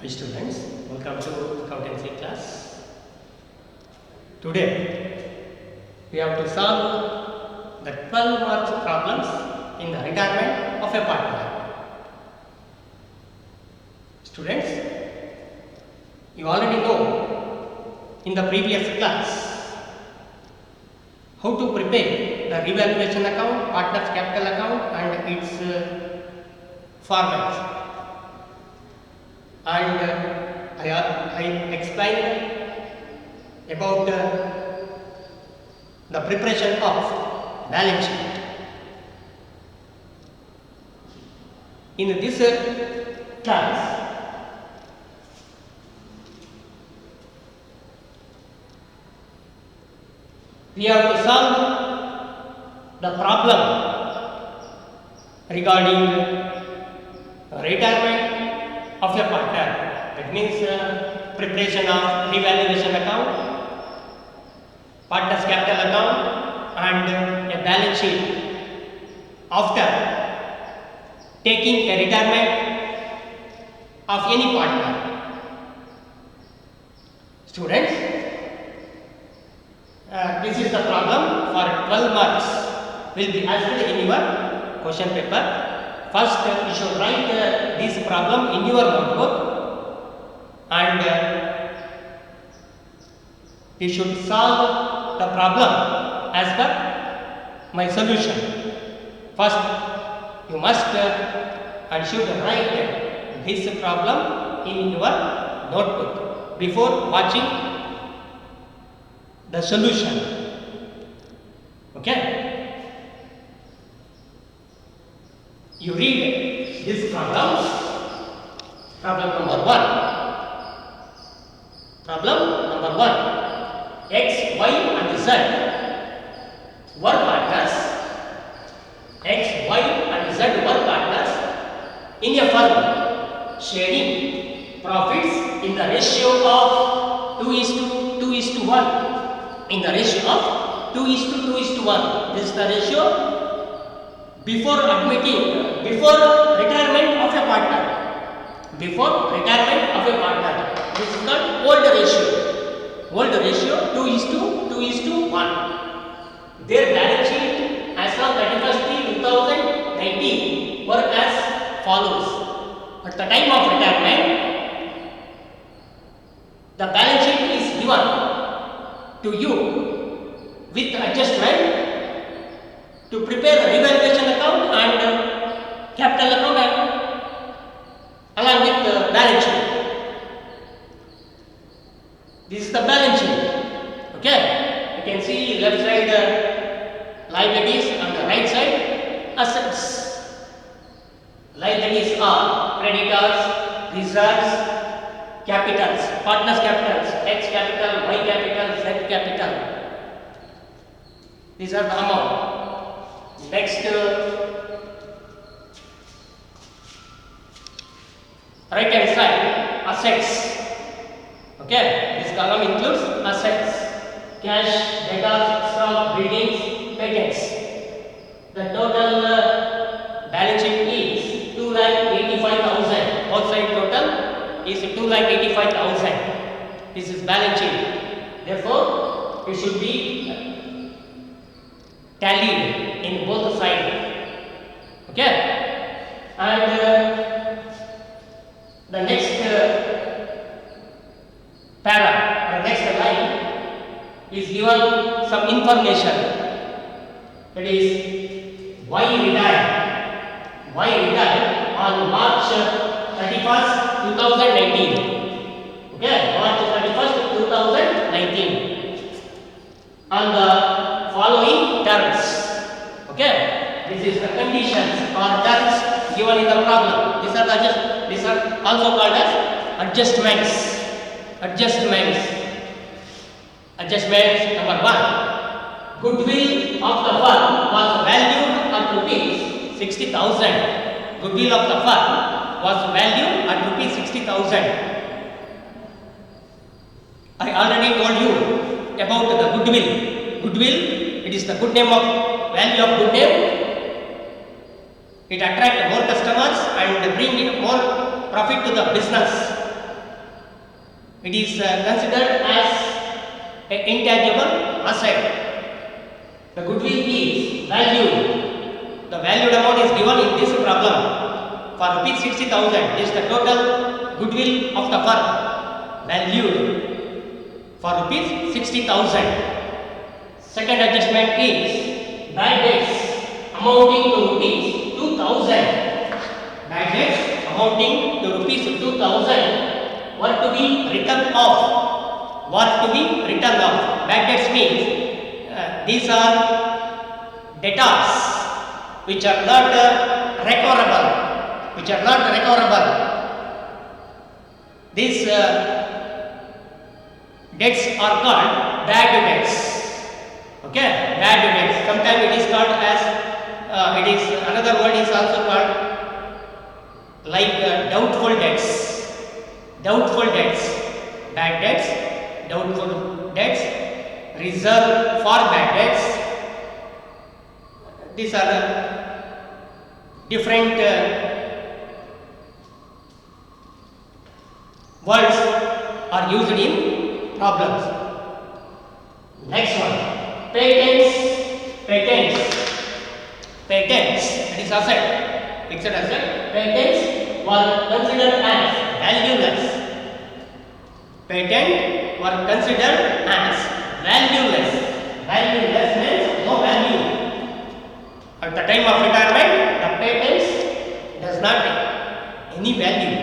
Hi students, welcome to accountancy class. Today we have to solve the 12 marks problems in the retirement of a partner. Students, you already know in the previous class how to prepare the revaluation account, partner's capital account and its formats. And I explained about the preparation of balance sheet. In this class, we have to solve the problem regarding retirement of a partner. That means preparation of revaluation account, partner's capital account and a balance sheet after taking a retirement of any partner. Students, this is the problem for 12 marks will be asked in your question paper. First, you should write this problem in your notebook and you should solve the problem as per my solution. First, you must and should write this problem in your notebook before watching the solution. Okay? You read this problem. Problem number 1. Problem number 1. X, Y and Z were partners. X, Y and Z were partners in a firm sharing profits in the ratio of 2:1. In the ratio of 2:1. This is the ratio before retirement of a partner. Before retirement of a partner. This is called old ratio. Old ratio 2:1. Their balance sheet as of 31st 2019 were as follows. At the time of retirement, the balance sheet is given to you with adjustment to prepare the revaluation account and capital account along with the balance sheet. This is the balance sheet. Okay, you can see left side liabilities and the right side assets. Liabilities are creditors, reserves, capitals, partners capitals, X capital, Y capital, Z capital. These are the amount. Next, right hand side, assets. Okay, this column includes assets, cash, debtors, stock, buildings, patents. The total balance sheet is 2,85,000. Both side total is 2,85,000. This is balance sheet. Therefore, it should be tallied in both sides. Okay, and the next para or next line is given some information. That is Y retired on March 31st 2019. Okay, March 31st 2019 on the following terms. Okay, this is the conditions or terms given in the problem. These are also called as adjustments. Adjustments number 1. Goodwill of the firm was valued at rupees 60,000. Goodwill of the firm was valued at rupees 60,000. I already told you about the goodwill. Goodwill, it is the good name of value of good name. It attracts more customers and bring more profit to the business. It is considered as an intangible asset. The goodwill is valued. The valued amount is given in this problem. For rupees 60,000 is the total goodwill of the firm valued for rupees 60,000. Second adjustment is bad debts amounting to rupees 2,000. Bad debts amounting to rupees 2,000 were to be written off. Bad debts means these are debtors which are not recoverable. These debts are called bad debts. Okay, bad debts. Sometimes it is called as another word is also called like doubtful debts. Bad debts, doubtful debts, reserved for bad debts. These are different words are used in problems. Next one, patents. That is asset, fixed asset. Patents were considered as valueless. Patent were considered as valueless. Valueless means no value. At the time of retirement, the patents does not have any value.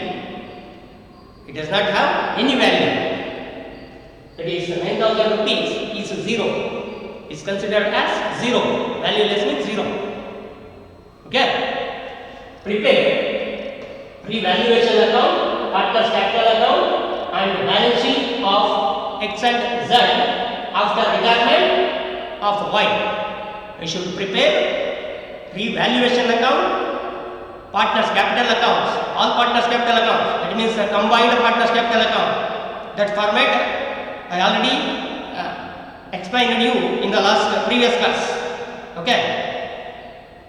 It does not have any value. That is 9,000 rupees is zero. Is considered as zero. Valueless means zero. Okay. Prepare revaluation account, partners capital account, and balance sheet of X and Z after retirement of Y. We should prepare revaluation account, partners capital accounts, all partners capital accounts. That means combined partners capital account. That format I already explained to you in the previous class. Okay.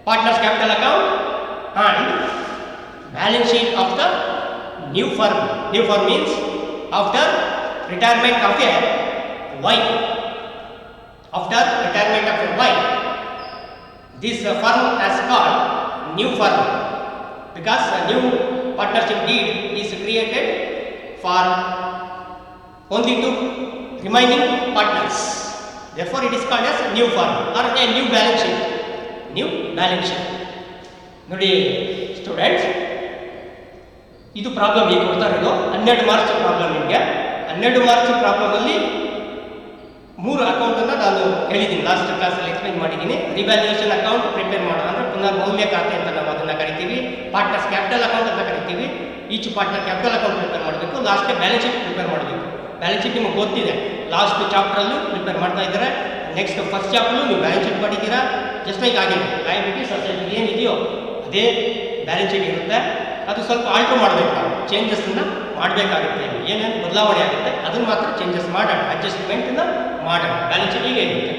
Partners capital account and balance sheet of the new firm. New firm means after retirement of a Y. After retirement of a Y, this firm has called new firm because a new partnership deed is created for only two remaining partners. Therefore, it is called as new firm or a new balance sheet. ನೋಡಿ students, ಇದು problem ಈಗ ಕೊಡ್ತಾ ಇರೋದು 12 marks problem. ನಿಮಗೆ 12 marks problem ಅಲ್ಲಿ 3 account ಅನ್ನು ನಾನು ಹೇಳಿದ್ದೀನಿ, ಲಾಸ್ಟ್ ಕ್ಲಾಸಲ್ಲಿ ಎಕ್ಸ್ಪ್ಲೈನ್ ಮಾಡಿದ್ದೀನಿ. ರಿವ್ಯಾಲ್ಯೂಯೇಷನ್ ಅಕೌಂಟ್ ಪ್ರಿಪೇರ್ ಮಾಡೋದು ಅಂದರೆ ಪುನರ್ ಮೌಲ್ಯ ಖಾತೆ ಅಂತ ನಾವು ಅದನ್ನು ಕರಿತೀವಿ. ಪಾರ್ಟ್ನರ್ಸ್ ಕ್ಯಾಪಿಟಲ್ ಅಕೌಂಟ್ ಅಂತ ಕರಿತೀವಿ. Each partner capital account prepare ಮಾಡಬೇಕು. ಲಾಸ್ಟ್ಗೆ ಬ್ಯಾಲೆನ್ಸ್ ಶೀಟ್ ಪ್ರಿಪೇರ್ ಮಾಡಬೇಕು. ಬ್ಯಾಲೆನ್ಸ್ ಶೀಟ್ ನಿಮಗೆ ಗೊತ್ತಿದೆ, ಲಾಸ್ಟ್ ಚಾಪ್ಟ್ರಲ್ಲೂ ಪ್ರಿಪೇರ್ ಮಾಡ್ತಾ ಇದ್ದಾರೆ. ನೆಕ್ಸ್ಟ್ ಫಸ್ಟ್ ಚಾಪ್ಟ್ರಲ್ಲೂ ನೀವು ಬ್ಯಾಲೆನ್ಸ್ ಶೀಟ್ ಮಾಡಿದ್ದೀರಾ. ಜಸ್ಟ್ ಲೈಕ್ ಆಗಿದೆ ಲಯಬಿಲಿಟೀಸ್ ಅಸೆಟ್ ಏನಿದೆಯೋ ಅದೇ ಬ್ಯಾಲೆನ್ಸ್ ಶೀಟ್ ಇರುತ್ತೆ. ಅದು ಸ್ವಲ್ಪ ಆಲ್ಟ್ರ್ ಮಾಡಬೇಕು, ನಾವು ಚೇಂಜಸ್ಸನ್ನು ಮಾಡಬೇಕಾಗುತ್ತೆ. ಏನೇನು ಬದಲಾವಣೆ ಆಗುತ್ತೆ ಅದನ್ನು ಮಾತ್ರ ಚೇಂಜಸ್ ಮಾಡೋಣ, ಅಡ್ಜಸ್ಟ್ಮೆಂಟನ್ನು ಮಾಡೋಣ. ಬ್ಯಾಲೆನ್ಸ್ ಶೀಟ್ ಹೀಗೆ ಇರುತ್ತೆ.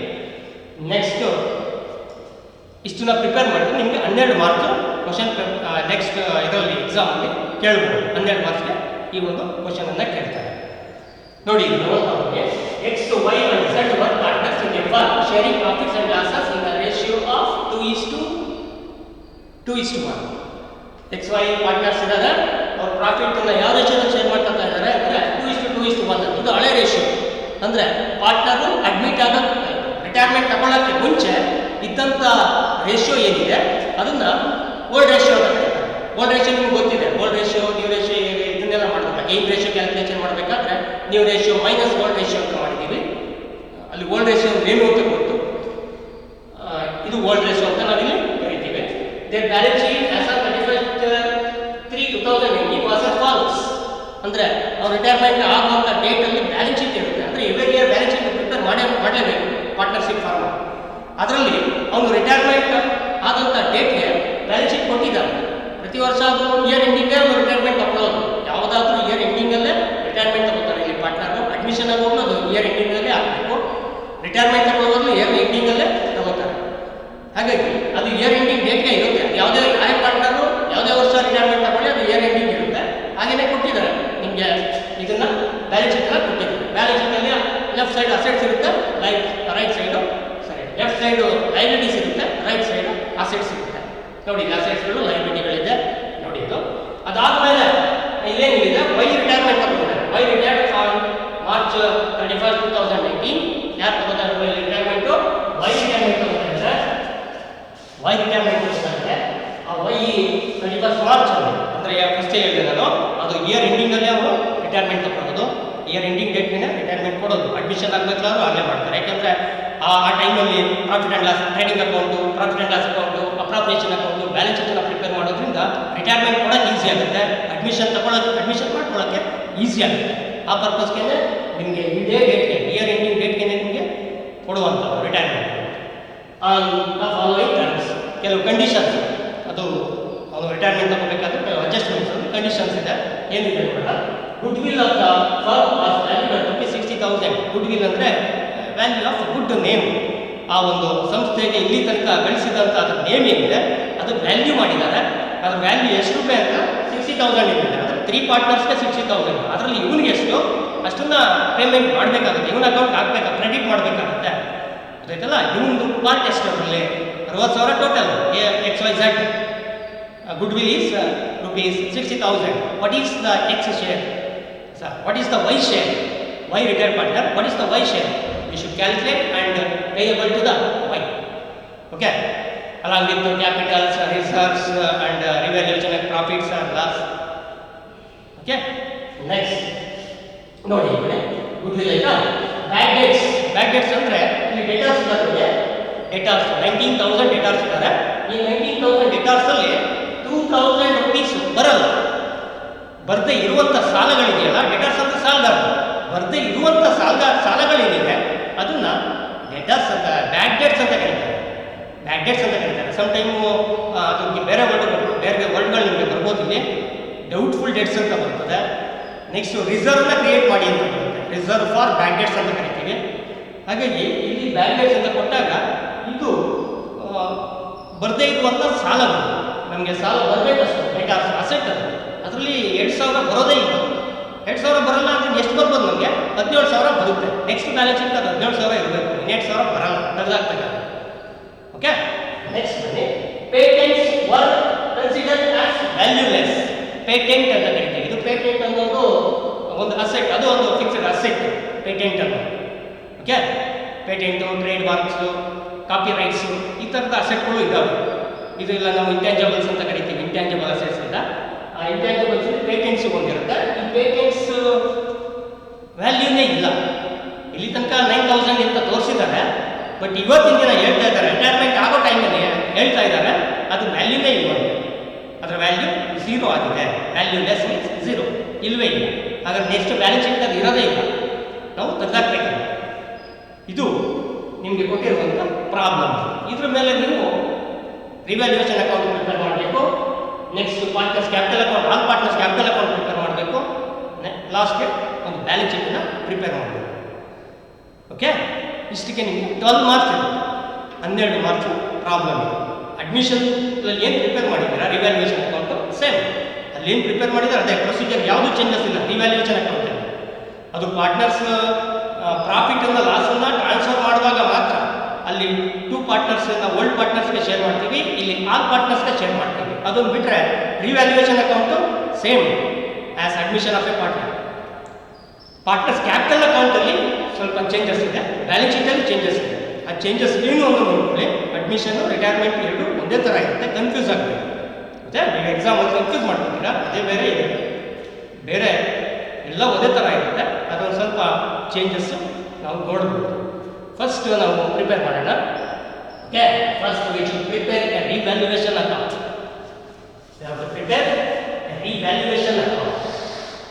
ನೆಕ್ಸ್ಟು ಇಷ್ಟನ್ನ ಪ್ರಿಪೇರ್ ಮಾಡಿದ್ರೆ ನಿಮಗೆ 12 ಮಾರ್ಕ್ಸು ಕ್ವಶನ್ ನೆಕ್ಸ್ಟ್ ಇದರಲ್ಲಿ ಎಕ್ಸಾಮಲ್ಲಿ ಕೇಳ್ಬೋದು. 12 ಮಾರ್ಕ್ಸ್ಗೆ ಈ ಒಂದು ಕ್ವಶನನ್ನು ಕೇಳ್ತಾರೆ. ನೋಡಿ, X to Y and Z were partners in a firm sharing profits and losses in the ratio of 2:1. XY partners ಇದ್ದಾರೆ, ಅವ್ರ ಪ್ರಾಫಿಟ್ ಯಾವ ರೇಷಿಯೋದಲ್ಲಿ ಶೇರ್ ಮಾಡ್ಕೊತಾ ಇದ್ದಾರೆ ಅಂದರೆ 2:1. ಇದು ಹಳೆ ರೇಷಿಯೋ. ಅಂದರೆ ಪಾರ್ಟ್ನರು ಅಡ್ಮಿಟ್ ಆದ ರಿಟೈರ್ಮೆಂಟ್ ತಗೊಳ್ಳೋಕ್ಕೆ ಮುಂಚೆ ಇದ್ದಂಥ ರೇಷಿಯೋ ಏನಿದೆ ಅದನ್ನು ಓಲ್ಡ್ ರೇಷಿಯೋ ಅಂತ ಕರೀತಾರೆ. ಓಲ್ಡ್ ರೇಷಿಯೋ ನಿಮ್ಗೆ ಗೊತ್ತಿದೆ. ಓಲ್ಡ್ ರೇಷಿಯೋ, ನ್ಯೂ ರೇಷಿಯೋ ಇದನ್ನೆಲ್ಲ ಮಾಡಬೇಕು. ಗೇನ್ ರೇಷಿಯೋ ಕ್ಯಾಲ್ಕುಲೇಷನ್ ಮಾಡಬೇಕಾದ್ರೆ new ratio minus old ratio ಅಂತ ಮಾಡಿದ್ದೀವಿ. ಅಲ್ಲಿ ಓಲ್ಡ್ ರೇಷಿಯೋ ಏನು ಅಂತ ಗೊತ್ತು, ಇದು ಓಲ್ಡ್ ರೇಷಿಯೋ ಅಂತ ನಾವಿಲ್ಲಿ ಕರಿತೀವಿ. There balance sheet as on 31/3/2018 was as follows. ಅಂದರೆ ಅವ್ರು ರಿಟೈರ್ಮೆಂಟ್ ಆಗುವಂಥ ಡೇಟಲ್ಲಿ ಬ್ಯಾಲೆನ್ಸ್ ಶೀಟ್ ಇರುತ್ತೆ. ಅಂದರೆ every year balance sheet prepare ಮಾಡಲೇಬೇಕು ಪಾರ್ಟ್ನರ್ಶಿಪ್ ಫಾರ್ಮ್. ಅದರಲ್ಲಿ ಅವನು ರಿಟೈರ್ಮೆಂಟ್ ಆದಂಥ ಡೇಟ್ಗೆ ಬ್ಯಾಲೆನ್ಸ್ ಶೀಟ್ ಕೊಟ್ಟಿದ್ದಾರೆ. ಪ್ರತಿ ವರ್ಷ ಅದು ಇಯರ್ ಎಂಡಿಂಗೇ ಅವರು ರಿಟೈರ್ಮೆಂಟ್ ತಗೊಳ್ಳೋದು. ಯಾವುದಾದ್ರೂ ಇಯರ್ ಎಂಡಿಂಗಲ್ಲೇ ರಿಟೈರ್ಮೆಂಟ್ ತಗೋತಾರೆ. ಇಲ್ಲಿ ಪಾರ್ಟ್ನರು ಅಡ್ಮಿಷನ್ ಆಗೋದು ಅದು ಇಯರ್ ಎಂಡಿಂಗಲ್ಲೇ ಆಗಬೇಕು. ರಿಟೈರ್ಮೆಂಟ್ ತಗೊಳ್ಳೋದು ಇಯರ್ ಎಂಡಿಂಗಲ್ಲೇ ತಗೋತಾರೆ. ಹಾಗಾಗಿ ಅದು ಇಯರ್ ಎಂಡಿಂಗ್ ಡೇಟ್ಗೆ ಇರುತ್ತೆ. ಯಾವುದೇ ಆಯ್ ಪಾರ್ಟ್ನರು ಯಾವುದೇ ವರ್ಷ ರಿಟೈರ್ಮೆಂಟ್ ತಗೊಳ್ಳಿ ಅದು ಇಯರ್ ಎಂಡಿಂಗ್ ಇರುತ್ತೆ. ಹಾಗೆಯೇ ಕೊಟ್ಟಿದ್ದಾರೆ ನಿಮಗೆ ಇದನ್ನು ಬ್ಯಾಲೆನ್ಸ್ ಶೀಟ್ ಎಲ್ಲ ಕೊಟ್ಟಿದ್ದಾರೆ. ಬ್ಯಾಲೆನ್ಸ್ ಶೀಟಲ್ಲಿ ಲೆಫ್ಟ್ ಸೈಡ್ ಅಸೆಟ್ಸ್ ಇರುತ್ತೆ, right side left side liabilities ಇರುತ್ತೆ, ರೈಟ್ ಸೈಡ್ ಅಸೆಟ್ಸ್ ಇರುತ್ತೆ. ನೋಡಿ ಅಸೆಟ್ಸ್ಗಳು ಲೈಬಿಲಿಟಿಗಳಿದೆ ನೋಡಿ ಇದು. ಅದಾದಮೇಲೆ ಇಲ್ಲೇನಿದೆ ವೈ ರಿಟೈರ್ಮೆಂಟ್ ತಗೊಂಡಿದ್ದಾರೆ. Y retired on March 31, 2019. ಯಾರು ತಗೋತಾರೆ ವೈ ರಿಟೈರ್ಮೆಂಟು? ವೈ ರಿಟೈರ್ಮೆಂಟ್ ತಗೊಂಡಿದ್ದಾರೆ. ವೈ ರಿಟೈರ್ಮೆಂಟ್ ತಗೊಂಡಿದ್ದಾರೆ. ಆ ವೈ 31 ಮಾರ್ಚ್ ಅಂದರೆ ಫಸ್ಟೇ ಹೇಳಿದೆ ನಾನು, ಅದು ಇಯರ್ ಎಂಡಿಂಗಲ್ಲೇ ಅವರು ರಿಟೈರ್ಮೆಂಟ್ ತಗೊಳ್ಳೋದು. ಇಯರ್ ಎಂಡಿಂಗ್ ಡೇಟ್ ಮೇಲೆ ರಿಟೈರ್ಮೆಂಟ್ ಕೊಡೋದು. ಅಡ್ಮಿಷನ್ ಆಗಬೇಕಾದ್ರೂ ಆಗಲೇ ಮಾಡ್ತಾರೆ. ಯಾಕೆಂದರೆ ಆ ಟೈಮಲ್ಲಿ profit and loss trading account, profit and loss account, appropriation account, balance ಶೀಟನ್ನು ಪ್ರಿಪೇರ್ ಮಾಡೋದ್ರಿಂದ ರಿಟೈರ್ಮೆಂಟ್ ಕೊಡೋಕೆ ಈಸಿ ಆಗುತ್ತೆ. ಅಡ್ಮಿಷನ್ ಮಾಡ್ಕೊಳ್ಳೋಕ್ಕೆ ಈಸಿ ಆಗುತ್ತೆ. ಆ ಪರ್ಪಸ್ಗೆ ನಿಮಗೆ ಇದೇ ಡೇಟ್ಗೆ ಇಯರ್ ಎಂಡಿಂಗ್ ಡೇಟ್ಗೆ ನಿಮಗೆ ಕೊಡುವಂಥದ್ದು retirement on the following terms. ಕೆಲವು ಕಂಡೀಷನ್ಸ್, ಅದು ಅವನು ರಿಟೈರ್ಮೆಂಟ್ ತಗೋಬೇಕಾದ್ರೆ ಕೆಲವು ಅಡ್ಜಸ್ಟ್ಮೆಂಟ್ಸ್ ಕಂಡೀಷನ್ಸ್ ಇದೆ. ಏನಿದೆ ನೋಡೋಣ. Good will of the firm was valued at ₹60,000. Good will ಅಂದರೆ ವ್ಯಾಲ್ಯೂ ಆಫ್ ಗುಡ್ ನೇಮ್. ಆ ಒಂದು ಸಂಸ್ಥೆಗೆ ಇಲ್ಲಿ ತನಕ ಗಳಿಸಿದಂಥ ಅದರ ನೇಮ್ ಏನಿದೆ ಅದು ವ್ಯಾಲ್ಯೂ ಮಾಡಿದ್ದಾರೆ. ಅದರ ವ್ಯಾಲ್ಯೂ ಎಷ್ಟು ರೂಪಾಯಿ ಅಂತ 60,000 ಏನಿದೆ ಅಂದರೆ 3 ಪಾರ್ಟ್ನರ್ಸ್ಗೆ 60,000. ಅದರಲ್ಲಿ ಇವನಿಗೆ ಎಷ್ಟು ಅಷ್ಟನ್ನ ಪೇಮೆಂಟ್ ಮಾಡಬೇಕಾಗುತ್ತೆ, ಇವನ ಅಕೌಂಟ್ ಹಾಕ್ಬೇಕು, ಕ್ರೆಡಿಟ್ ಮಾಡಬೇಕಾಗುತ್ತೆ. ಗೊತ್ತಾಯ್ತಲ್ಲ? ಇವೊಂದು ಪಾರ್ಟ್ ಎಷ್ಟು ಅದರಲ್ಲಿ 60,000 total XYZ. Good will is ₹60,000. What is the X share? What is the Y share? Y retired partner. What is the Y share? You should calculate and payable to the Y. Okay. Along with the capitals, reserves, and revaluation of profits or loss. Okay. Next. ನೋಡಿ goodwill ಆಯ್ತಾ? Bad debts. Bad debts ಅಂದ್ರೆ ಇಲ್ಲಿ ಡೆಟಾರ್ಸ್ ಇದ್ದಾರೆ. ಡೆಟಾರ್ಸ್ 19,000 ಡೆಟಾರ್ಸ್ ಇದ್ದಾರೆ. ಈ 19,000 ಡೆಟಾರ್ಸ್ ಅಲ್ಲಿ ₹2,000 ಬರಲ್ಲ. ಬರ್ದೇ ಇರುವಂಥ ಸಾಲಗಳಿದೆಯಲ್ಲ, ಡೆಟಾರ್ಸ್ ಅಂತ ಸಾಲಗಾರ. ಬರ್ದೇ ಇರುವಂಥ ಸಾಲಗಳೇನಿದೆ ಅದನ್ನ ಡೆಟಾರ್ಸ್ ಅಂತ, ಬ್ಯಾಡ್ ಡೆಟ್ಸ್ ಅಂತ ಕರೀತಾರೆ. ಬ್ಯಾಡ್ ಡೆಟ್ಸ್ ಅಂತ ಕರೀತಾರೆ. ಸಮ್ ಟೈಮು ಅದಕ್ಕೆ ಬೇರೆ ವರ್ಡ್ಗಳು ನಿಮಗೆ ಬರ್ಬೋದು. ಇಲ್ಲಿ ಡೌಟ್ಫುಲ್ ಡೆಟ್ಸ್ ಅಂತ ಬರ್ತದೆ. ನೆಕ್ಸ್ಟ್ ರಿಸರ್ವ್ನ ಕ್ರಿಯೇಟ್ ಮಾಡಿ ಅಂತ ಬರುತ್ತೆ. ರಿಸರ್ವ್ ಫಾರ್ ಬ್ಯಾಡ್ ಡೆಟ್ಸ್ ಅಂತ ಕರಿತೀವಿ. ಹಾಗಾಗಿ ಇಲ್ಲಿ ಬ್ಯಾಡ್ ಡೆಟ್ಸ್ ಅಂತ ಕೊಟ್ಟಾಗ ಇದು ಬರ್ದೇ ಇರುವಂಥ ಸಾಲಗಳು. ನಮಗೆ ಸಾಲ ಬರಬೇಕಷ್ಟು ಡೆಟಾರ್ಸ್ ಅಸೆಟ್ ಅದು. ಅದರಲ್ಲಿ 2,000 ಬರೋದೇ ಇಲ್ಲ. 2,000 ಬರಲ್ಲ ಅಂದರೆ ಎಷ್ಟು ಬರ್ಬೋದು? ನಮಗೆ 17,000 ಬರುತ್ತೆ. ನೆಕ್ಸ್ಟ್ ಬ್ಯಾಲೆನ್ಸ್ ಶೀಟ್ ಅದು 17,000 ಇರಬೇಕು. 8,000 ಬರಲ್ಲ, ತೆಗೆದಾಗ್ತದೆ. ಓಕೆ. ನೆಕ್ಸ್ಟ್ ಬನ್ನಿ. Patents were considered as valueless. Patent ಅಂತ ಕರಿತೀವಿ. ಇದು ಪೇಟೆಂಟ್ ಅನ್ನೋದು ಒಂದು ಅಸೆಟ್, ಅದು ಒಂದು ಫಿಕ್ಸ್ಡ್ ಅಸೆಟ್ ಪೇಟೆಂಟ್ ಅನ್ನೋದು. Okay. Patent, trademarks, copyrights, ಈ ಥರದ ಅಸೆಟ್ಗಳು ಇದ್ದಾವೆ. ಇದು ಇಲ್ಲ ನಾವು ಇಂಟ್ಯಾಂಜಬಲ್ಸ್ ಅಂತ ಕರಿತೀವಿ. ಇಂಟ್ಯಾಂಜಬಲ್ ಅಸೆಟ್ಸ್ ಅಂತ. ಆ ಇಂಟ್ಯಾಂಜಬಲ್ಸ್ ಪೇಟೆಂಟ್ಸ್ ಬಂದಿರುತ್ತೆ. ಈ ಪೇಟೆಂಟ್ಸ್ ವ್ಯಾಲ್ಯೂನೇ ಇಲ್ಲ. ಇಲ್ಲಿ ತನಕ 9,000 ಅಂತ ತೋರಿಸಿದ್ದಾರೆ. ಬಟ್ ಇವತ್ತಿನ ದಿನ ಹೇಳ್ತಾ ಇದ್ದಾರೆ, ರಿಟೈರ್ಮೆಂಟ್ ಆಗೋ ಟೈಮಲ್ಲಿ ಹೇಳ್ತಾ ಇದ್ದಾರೆ ಅದು ವ್ಯಾಲ್ಯೂನೇ ಇಲ್ಲ. ಅದರ ವ್ಯಾಲ್ಯೂ 0 ಆಗಿದೆ. ವ್ಯಾಲ್ಯೂಲೆಸ್ ಮೀನ್ಸ್ 0, ಇಲ್ಲವೇ ಇಲ್ಲ. ಹಾಗಾದ್ರೆ ನೆಕ್ಸ್ಟ್ ಬ್ಯಾಲೆನ್ಸ್ ಶೀಟ್ ಅದು ಇರೋದೇ ಇಲ್ಲ, ನಾವು ತೆಗೆದಾಕ್ಬೇಕು. ಇದು ನಿಮಗೆ ಕೊಟ್ಟಿರುವಂಥ ಪ್ರಾಬ್ಲಮ್. ಇದ್ರ ಮೇಲೆ ನೀವು ರಿವ್ಯಾಲ್ಯೂಯೇಷನ್ ಅಕೌಂಟ್ ಪ್ರಿಪೇರ್ ಮಾಡಬೇಕು. Next partners capital account, all partners capital account prepare ಮಾಡಬೇಕು. ಲಾಸ್ಟ್ಗೆ ಒಂದು ಬ್ಯಾಲೆನ್ಸ್ ಶೀಟನ್ನು ಪ್ರಿಪೇರ್ ಮಾಡಬೇಕು. ಓಕೆ. ಇಷ್ಟಕ್ಕೆ ನಿಮಗೆ 12 ಮಾರ್ಕ್ಸ್ ಇರುತ್ತೆ. 12 ಮಾರ್ಕ್ಸ್ ಪ್ರಾಬ್ಲಮ್ ಇದೆ. ಅಡ್ಮಿಷನ್ ಏನು ಪ್ರಿಪೇರ್ ಮಾಡಿದ್ದೀರಾ ರಿವ್ಯಾಲ್ಯೂಯೇಷನ್ ಅಕೌಂಟು ಸೇಮ್. ಅಲ್ಲಿ ಏನು ಪ್ರಿಪೇರ್ ಮಾಡಿದ್ದಾರೆ ಅದೇ ಪ್ರೊಸೀಜರ್, ಯಾವುದೂ ಚೇಂಜಸ್ ಇಲ್ಲ ರಿವ್ಯಾಲ್ಯೂಯೇಷನ್ ಅಕೌಂಟಲ್ಲಿ. ಅದು ಪಾರ್ಟ್ನರ್ಸ್ ಪ್ರಾಫಿಟನ್ನು ಲಾಸನ್ನು ಟ್ರಾನ್ಸ್ಫರ್ ಮಾಡುವಾಗ ಮಾತ್ರ ಅಲ್ಲಿ 2 ಪಾರ್ಟ್ನರ್ಸನ್ನು ಓಲ್ಡ್ ಪಾರ್ಟ್ನರ್ಸ್ಗೆ ಶೇರ್ ಮಾಡ್ತೀವಿ, ಇಲ್ಲಿ ಆಲ್ ಪಾರ್ಟ್ನರ್ಸ್ಗೆ ಶೇರ್ ಮಾಡ್ತೀವಿ. ಅದನ್ನು ಬಿಟ್ಟರೆ revaluation account same as admission of A partner. Partners capital ಅಕೌಂಟಲ್ಲಿ ಸ್ವಲ್ಪ ಚೇಂಜಸ್ ಇದೆ, ಬ್ಯಾಲೆನ್ಸ್ ಶೀಟಲ್ಲಿ ಚೇಂಜಸ್ ಇದೆ. ಆ ಚೇಂಜಸ್ ಏನು ಅಂತ ನೋಡ್ಕೊಳ್ಳಿ. ಅಡ್ಮಿಷನು ರಿಟೈರ್ಮೆಂಟ್ ಎರಡು ಒಂದೇ ಥರ ಇರುತ್ತೆ, ಕನ್ಫ್ಯೂಸ್ ಆಗ್ತದೆ. ಮತ್ತೆ ನೀವು ಎಕ್ಸಾಮಲ್ಲಿ ಕನ್ಫ್ಯೂಸ್ ಮಾಡ್ಕೊತೀರಾ, ಅದೇ ಬೇರೆ ಇದೆ, ಬೇರೆ ಎಲ್ಲ ಒಂದೇ ಥರ ಇರುತ್ತೆ. ಅದೊಂದು ಸ್ವಲ್ಪ ಚೇಂಜಸ್ಸು ನಾವು ನೋಡ್ಬೋದು. ಫಸ್ಟ್ ನಾವು ಪ್ರಿಪೇರ್ ಮಾಡೋಣ. Okay. First we should prepare A revaluation account. We have to prepare a revaluation account.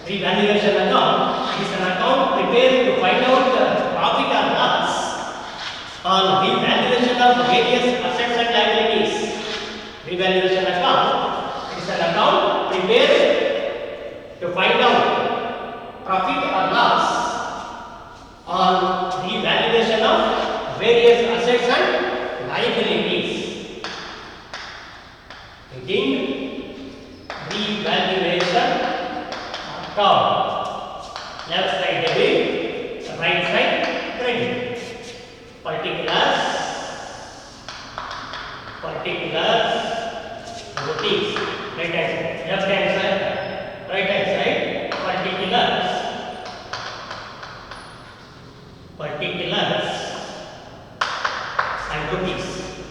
Revaluation account is an account prepared to find out the profit or loss on revaluation of various assets and liabilities. Revaluation account is an account prepared to find out profit or loss on revaluation of various assets and liabilities. Again, revaluation account left side debit, right side credit. Particulars rupees, right hand side, left hand side, right hand side, particulars and rupees.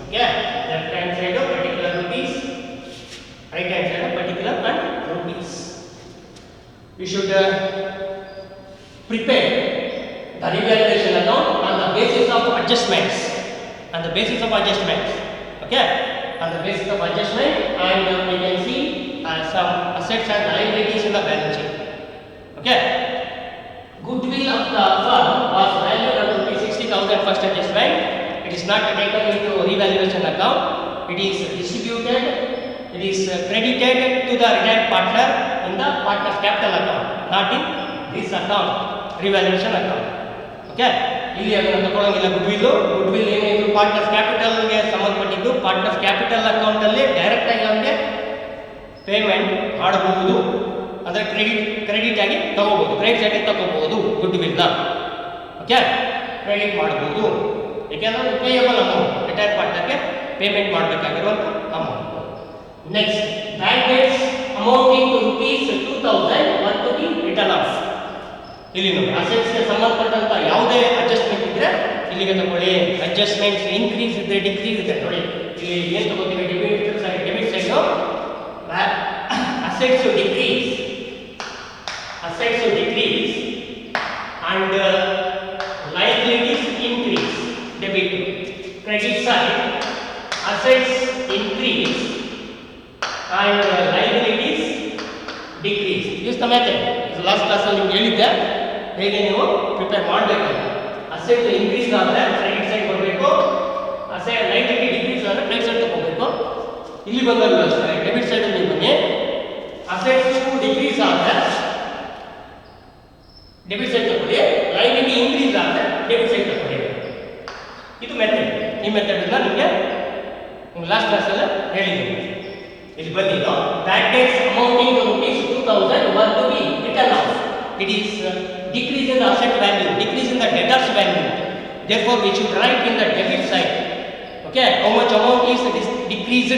Okay, left hand side of particular rupees, right hand side of particular and rupees. You should prepare the revaluation account on the basis of adjustments. Okay, on the basis of adjustment, and we can see some assets and liabilities in the balance sheet. Okay, goodwill of the firm was valued at ₹60,000 first adjustment. It is not taken into revaluation account. It is distributed. It is credited to the retired partner in the partner's capital account, not in this account, revaluation account. Okay, ಇಲ್ಲಿ ಅದನ್ನು ತಗೊಳ್ಳೋಂಗಿಲ್ಲ. Goodwill ಏನಿದ್ರು partners ಕ್ಯಾಪಿಟಲ್ಗೆ ಸಂಬಂಧಪಟ್ಟಿದ್ದು partners capital account ಅಲ್ಲಿ direct ಆಗಿ ಅವನಿಗೆ payment ಮಾಡಬಹುದು. ಅಂದರೆ credit ಆಗಿ ತಗೋಬಹುದು, ಕ್ರೆಡಿಟ್ ಆಗಿ ತಗೋಬಹುದು ಗುಡ್ವಿಲ್ನ. ಓಕೆ, ಕ್ರೆಡಿಟ್ ಮಾಡಬಹುದು. ಯಾಕೆಂದ್ರೆ ಪೇಯಬಲ್ ಅಮೌಂಟ್, ರಿಟೈರ್ಡ್ ಪಾರ್ಟ್ನರ್ಗೆ ಪೇಮೆಂಟ್ ಮಾಡಬೇಕಾಗಿರುವಂಥ amount. Next, bank debts amounting to ₹2,000 were to be written off. ಇಲ್ಲಿ ನೋಡಿ, ಅಸೆಟ್ಸ್ಗೆ ಸಂಬಂಧಪಟ್ಟಂತ ಯಾವುದೇ ಅಡ್ಜಸ್ಟ್ಮೆಂಟ್ ಇದ್ರೆ ಇಲ್ಲಿಗೆ ತಗೊಳ್ಳಿ. ಅಡ್ಜಸ್ಟ್ಮೆಂಟ್ಸ್ ಇನ್ಕ್ರೀಸ್ ಇದ್ರೆ ಡಿಕ್ರೀಸ್ ಇದೆ ನೋಡಿ. ಇಲ್ಲಿ ಏನು ತಗೋತೀವಿ, debit side assets decrease and liabilities increase, debit. Credit side assets increase and liabilities decrease. This is the method. Last class ಅಲ್ಲಿ ನಿಮಗೆ ಹೇಳಿದ್ದೆ ಹೇಗೆ ನೀವು ಪ್ರಿಪೇರ್ ಮಾಡಬೇಕು. ಅಸೆಟ್ ಇನ್ಕ್ರೀಸ್ ಆದರೆ ಕ್ರೆಡಿಟ್ ಸೈಡ್ ಬರಬೇಕು, ಅಸೆಟ್ ಲೈಬಿಲಿಟಿ ಡಿಕ್ರೀಸ್ ಆದರೆ ಕ್ರೆಡಿಟ್ ಸೈಡ್ ತಗೋಬೇಕು. ಇಲ್ಲಿ ಬಂದಾಗ ಅಷ್ಟೇ ಡೆಬಿಟ್ ಸೈಡ್ ಅಲ್ಲಿ ಬನ್ನಿ. ಅಸೆಟ್ಸ್ ಡಿಕ್ರೀಸ್ ಆದರೆ ಡೆಬಿಟ್ ಸೈಡ್ ತಗೊಳ್ಳಿ, ಲೈಬಿಲಿಟಿ ಇನ್ಕ್ರೀಸ್ ಆದರೆ ಡೆಬಿಟ್ ಸೈಡ್ ತಗೊಳ್ಳಿ. ಇದು ಮೆಥಡ್. ಈ ಮೆಥಡನ್ನ ನಿಮಗೆ ಲಾಸ್ಟ್ ಕ್ಲಾಸಲ್ಲಿ ಹೇಳಿದ್ದೀನಿ. ಇಲ್ಲಿ ಬನ್ನಿ, bank debts amounting to ₹2,000 were to be written off. It is decrease in the asset value, decrease in the debtors value. Therefore, we should write in the debit side. Okay, how much amount is decreased?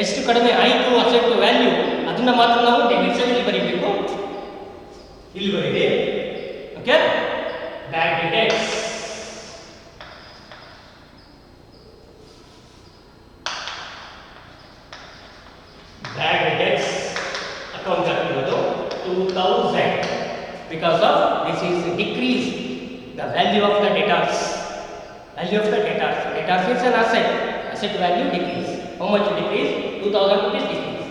ಎಷ್ಟು ಕಡಿಮೆ ಆಯಿತು asset value, ಅದನ್ನ ಮಾತ್ರ ನಾವು debit side ಅಲ್ಲಿ ಬರೀಬೇಕು. ಇಲ್ಲಿ ಬರೀರಿ. ಓಕೆ, ಬ್ಯಾಂಕ್ ಡೆಟ್ಸ್ account ಆಗಿರೋದು 2,000 because of this is decrease the value of the debtors. Debtors is an asset value decrease. How much decrease? 2,000 rupees decrease.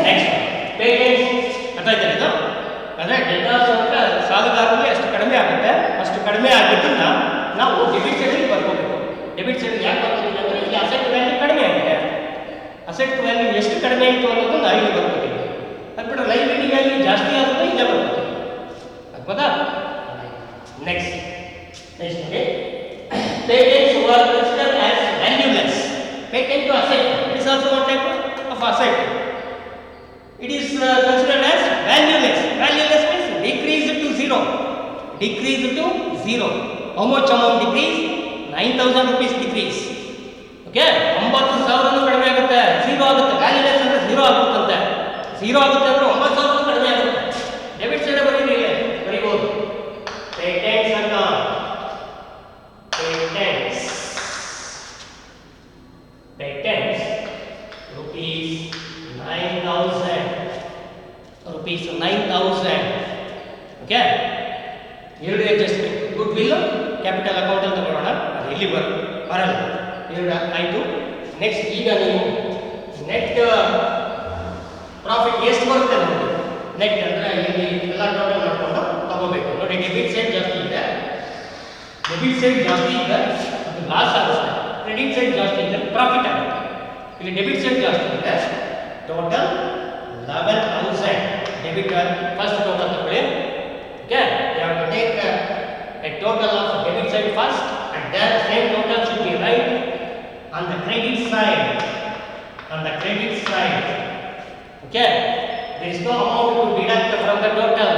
Next one, payments. ಅಂದರೆ ಡೆಟಾರ್ಸ್ ಅಂದರೆ ಸಾಲಗಾರರಿಗೆ ಅಷ್ಟು ಕಡಿಮೆ ಆಗುತ್ತೆ. ಅಷ್ಟು ಕಡಿಮೆ ಆಗಿದ್ದನ್ನ ನಾವು ಡೆಬಿಟ್ ಸೈಡಲ್ಲಿ ಬರ್ಕೋಬೇಕು. ಡೆಬಿಟ್ ಸೈಡ್ ಯಾಕೆ ಬರ್ಕೋತೀವಿ ಅಂದರೆ ಇಲ್ಲಿ ಅಸೆಟ್ ವ್ಯಾಲ್ಯೂ ಕಡಿಮೆ ಆಗಿದೆ. ಅಸೆಟ್ ವ್ಯಾಲ್ಯೂ ಎಷ್ಟು ಕಡಿಮೆ ಆಯಿತು ಅನ್ನೋದನ್ನ ಇಲ್ಲಿ ಬರ್ಕೋತೀವಿ. ಅದ್ಬಿಟ್ಟು ಲೈಬಿಲಿಟಿ ವ್ಯಾಲ್ಯೂ ಜಾಸ್ತಿ ಆದ್ರೆ ಇಲ್ಲೇ ಬರ್ಕೋತೀವಿ. ಆಗ್ಬೋದಾ? ನೆಕ್ಸ್ಟ್ ನೋಡಿ, patents were considered as valueless. Patent to asset, it is also one type of asset. It is considered as valueless. Valueless means decreased to zero. How much amount decrease? 9,000 rupees decrease. Okay, 9,000 ಕಡಿಮೆ ಆಗುತ್ತೆ, zero ಆಗುತ್ತೆ. Valueless ಅಂದ್ರೆ zero ಆಗುತ್ತಂತೆ. Zero ಆಗುತ್ತೆ ಅಂದ್ರೆ 9,000 ಕಡಿಮೆ ಆಗುತ್ತೆ. Debit side ಬರೀಬಹುದು. Patents ಅಂತ patents rupees 9,000. Okay, ಎರಡು adjustment. Goodwill capital account ಅಂತ ತಗೊಳ್ಳೋಣ, ಅದು ಇಲ್ಲಿ ಬರಲ್ಲ. ಎರಡು ಆಯಿತು. ನೆಕ್ಸ್ಟ್, ಈಗ ನೀವು ನೆಟ್ ಪ್ರಾಫಿಟ್ ಎಷ್ಟು ಬರುತ್ತೆ ನೋಡಿ. ನೆಟ್ ಅಂದರೆ ಇಲ್ಲಿ ಎಲ್ಲ ಟೋಟಲ್ ಮಾಡ್ಕೊಂಡು ತಗೋಬೇಕು ನೋಡಿ. ಡೆಬಿಟ್ ಸೈಡ್ ಜಾಸ್ತಿ ಇದೆ, ಅದು ಲಾಸ್ ಆಗುತ್ತೆ. ಕ್ರೆಡಿಟ್ ಸೈಡ್ ಜಾಸ್ತಿ ಇದೆ, ಪ್ರಾಫಿಟ್ ಆಗುತ್ತೆ. ಇಲ್ಲಿ ಡೆಬಿಟ್ ಸೈಡ್ ಜಾಸ್ತಿ ಇದೆ, ಟೋಟಲ್ 11,000 ಡೆಬಿಟ್. ಫಸ್ಟ್ ಟೋಟಲ್ ತಗೊಳ್ಳಿ. Okay, you have to take a total of debit side first, and then same total should be right on the credit side. Okay, there is no amount to deduct from the total.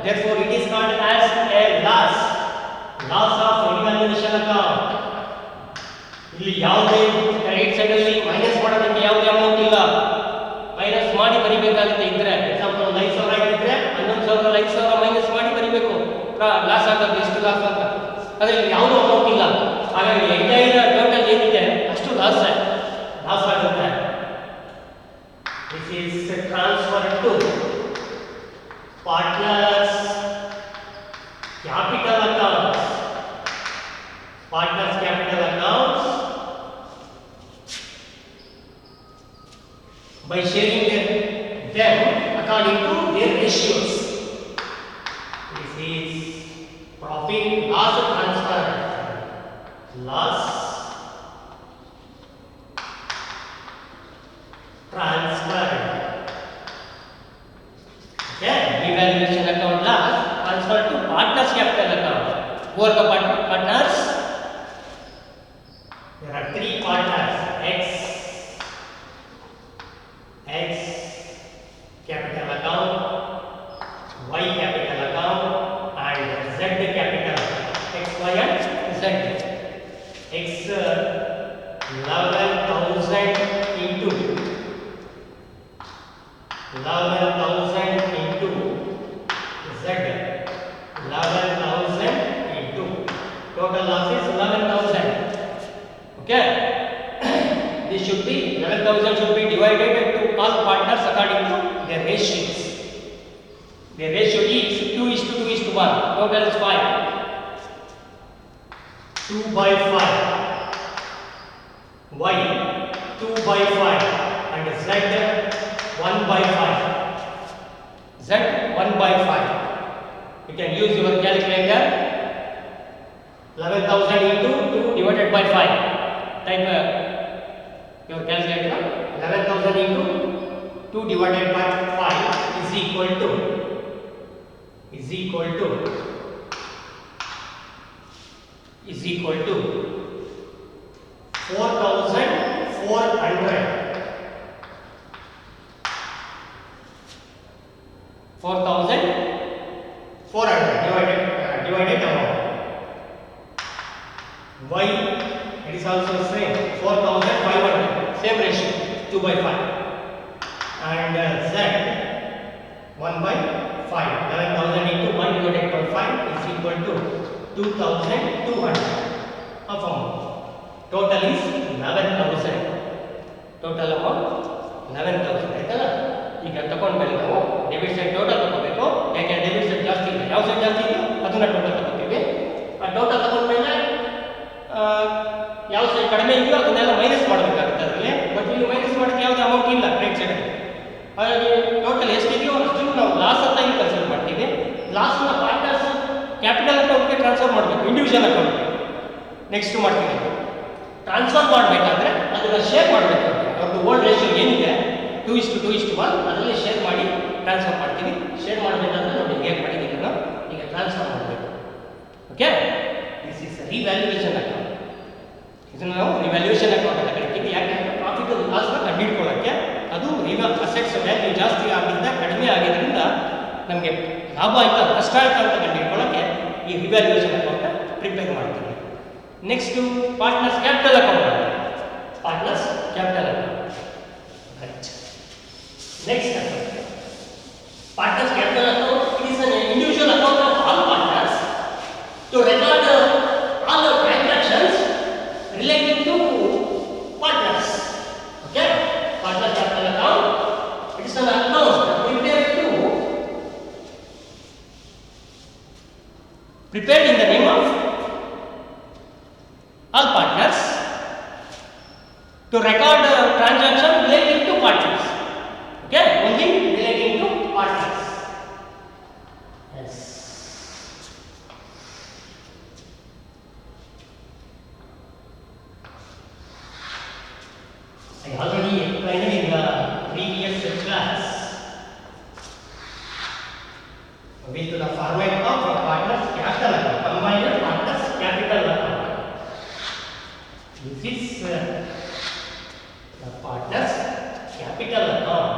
Therefore, it is called as a loss. Loss of revaluation account. ಇಲ್ಲಿ ಯಾವುದೇ right side ಅಲ್ಲಿ minus ಮಾಡೋದಕ್ಕೆ ಯಾವುದೇ amount ಇಲ್ಲ. Minus ಮಾಡಿ ಬರಿಬೇಕಾಗುತ್ತೆ. ಇದ್ರೆ example 5,000 ಆಗಿದ್ರೆ 11,000 5,000 minus ಮಾಡಿ ಬರಿಬೇಕು. ಲಾಸ್ ಆಗೋದು ಎಷ್ಟು ಲಾಸ್ ಅಂತ. ಅದರಲ್ಲಿ ಯಾವುದೂ ಅಮೌಂಟ್ ಇಲ್ಲ. ಹಾಗಾಗಿ ಎಂಟೈರ್ ಟೋಟಲ್ ಏನಿದೆ ಅಷ್ಟು ಲಾಸ್ ಆಗುತ್ತೆ. This is transfer to partners capital accounts. Partners capital accounts by sharing them according to their ratios. This is profit loss transfer. Loss transfer. Okay, revaluation account loss transfer to partners capital account. Who are the partners? There are three partners: X capital account, Y capital account, and Z capital. X, Y, and Z. X 11,000 into 11,000 into Z. 11,000 into total loss is 11,000. Okay. This should be 11,000 should be divided to all partners according to their ratios. Their ratio is 2:2:1. Total is 5. 2/5. Y 2/5 and Z 1/5. Z 1/5. You can use your calculator. 11,000 into 2 divided by 5. Type your calculator. 11,000 into 2 divided by 5 is equal to 4,400. 4,400 divided amount. Y it is also same 4,500, same ratio 2/5, and Z 1/5. 11,000 into 1 divided by 5 is equal to 2,200 of amount. Total is 11,000. Total amount 11,000 ಆಯ್ತಲ್ಲ. ಈಗ ತಗೊಂಡ್ಮೇಲೆ ನಾವು debit side total ತಗೋಬೇಕು. ಯಾಕೆ debit side ಜಾಸ್ತಿ ಇದೆ, ಯಾವ side ಜಾಸ್ತಿ ಇದೆಯೋ ಅದನ್ನ ಟೋಟಲ್ ತಗೋತೀವಿ. ಆ ಟೋಟಲ್ ತಗೊಂಡ್ಮೇಲೆ ಯಾವ ಸೈಡ್ ಕಡಿಮೆ ಇದೆಯೋ ಅದನ್ನೆಲ್ಲ ಮೈನಸ್ ಮಾಡಬೇಕಾಗುತ್ತೆ ಅದರಲ್ಲಿ. ಬಟ್ ಇಲ್ಲಿ ಮೈನಸ್ ಮಾಡೋಕ್ಕೆ ಯಾವುದೇ ಅಮೌಂಟ್ ಇಲ್ಲ ರೈಟ್ ಸೈಡಲ್ಲಿ. ಹಾಗಾಗಿ ಟೋಟಲ್ ಎಷ್ಟಿದೆಯೋ ಅಷ್ಟು ನಾವು ಲಾಸ್ ಅಂತ ಇಲ್ಲಿ ಕನ್ಸಿಡರ್ ಮಾಡ್ತೀವಿ. ಲಾಸ್ನ ಪಾರ್ಟ್ನರ್ಸ್ ಕ್ಯಾಪಿಟಲ್ ಅಕೌಂಟ್ಗೆ ಟ್ರಾನ್ಸ್ಫರ್ ಮಾಡಬೇಕು, ಇಂಡಿವಿಜುವಲ್ ಅಕೌಂಟ್ಗೆ. ನೆಕ್ಸ್ಟ್ ಮಾಡ್ತೀವಿ ಟ್ರಾನ್ಸ್ಫರ್ ಮಾಡಬೇಕಾದ್ರೆ ಅದನ್ನು ಶೇರ್ ಮಾಡಬೇಕು. ಅವ್ರದ್ದು ಓಲ್ಡ್ ರೇಷಿಯೋ ಏನಿದೆ 2:2:1 ಅದರಲ್ಲಿ ಶೇರ್ ಮಾಡಿ ಟ್ರಾನ್ಸ್ಫರ್ ಮಾಡ್ತೀವಿ. ಶೇರ್ ಮಾಡಬೇಕಾದ್ರೆ ನೋಡಿ ಹೇಗೆ ಮಾಡಿದ್ದೀವಿ ನಾನು. ಈಗ ಟ್ರಾನ್ಸ್ಫರ್ ಮಾಡಬೇಕು. Okay, this is revaluation account. ಇದನ್ನು ನಾವು ರಿವ್ಯಾಲ್ಯೂಯೇಷನ್ ಅಕೌಂಟ್ ಅಂತ ಕರಿತೀವಿ. ಯಾಕೆ ಪ್ರಾಫಿಟ್ ಲಾಸ್ನ ಕಂಡುಹಿಡ್ಕೊಳ್ಳೋಕ್ಕೆ. ಅದು ಅಸೆಟ್ಸ್ ವ್ಯಾಲ್ಯೂ ಜಾಸ್ತಿ ಆಗಿದ್ದ ಕಡಿಮೆ ಆಗಿದ್ದರಿಂದ ನಮಗೆ ಲಾಭ ಆಯ್ತಾ ನಷ್ಟ ಆಯ್ತಾ ಅಂತ ಕಂಡುಹಿಡ್ಕೊಳ್ಳೋಕ್ಕೆ ಈ ರಿವ್ಯಾಲ್ಯೂಯೇಷನ್ ಅಕೌಂಟ್ ಪ್ರಿಪೇರ್ ಮಾಡ್ತೀವಿ. Next partners capital account. Partners capital account. Right. Next partners capital account. It is an individual account of all partners to record all the transactions relating to partners. Okay, partners capital account. It is an account prepared in the name of all partners to record transaction relating to partners. Okay, only relating to partners. Yes. I already explained in the previous class with the format of partners capital account, combined partners capital account. This is the partners capital account.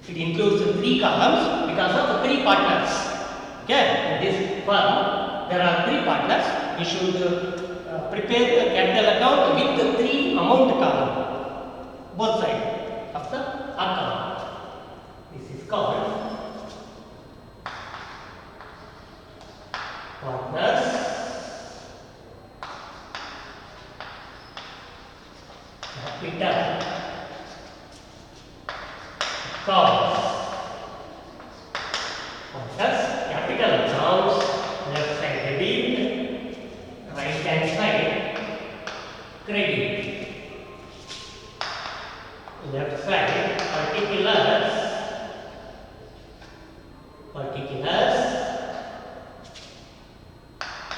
It includes three columns because of the three partners. Okay, in this firm there are three partners. We should prepare the capital account with the three amount column, both sides of the account. This is called partners capital accounts. Partners capital accounts, left side debit, right hand side credit. Left side particulars,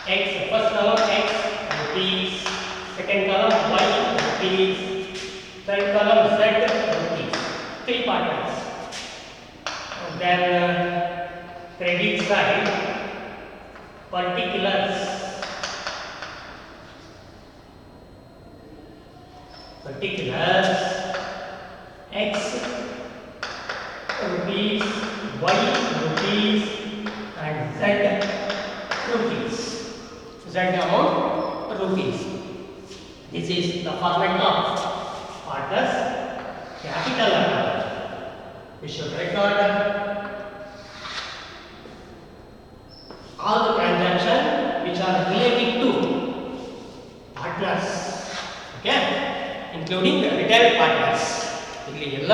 X, first column X rupees, second column Y rupees, third column Z rupees. Three partners. And then credit side particulars, X rupees, Y rupees, and Z rupees. Z amount rupees. This is the format of partners capital account. We should record all the transactions which are relating to partners. Okay, including the retired partners. ಇಲ್ಲಿ ಎಲ್ಲ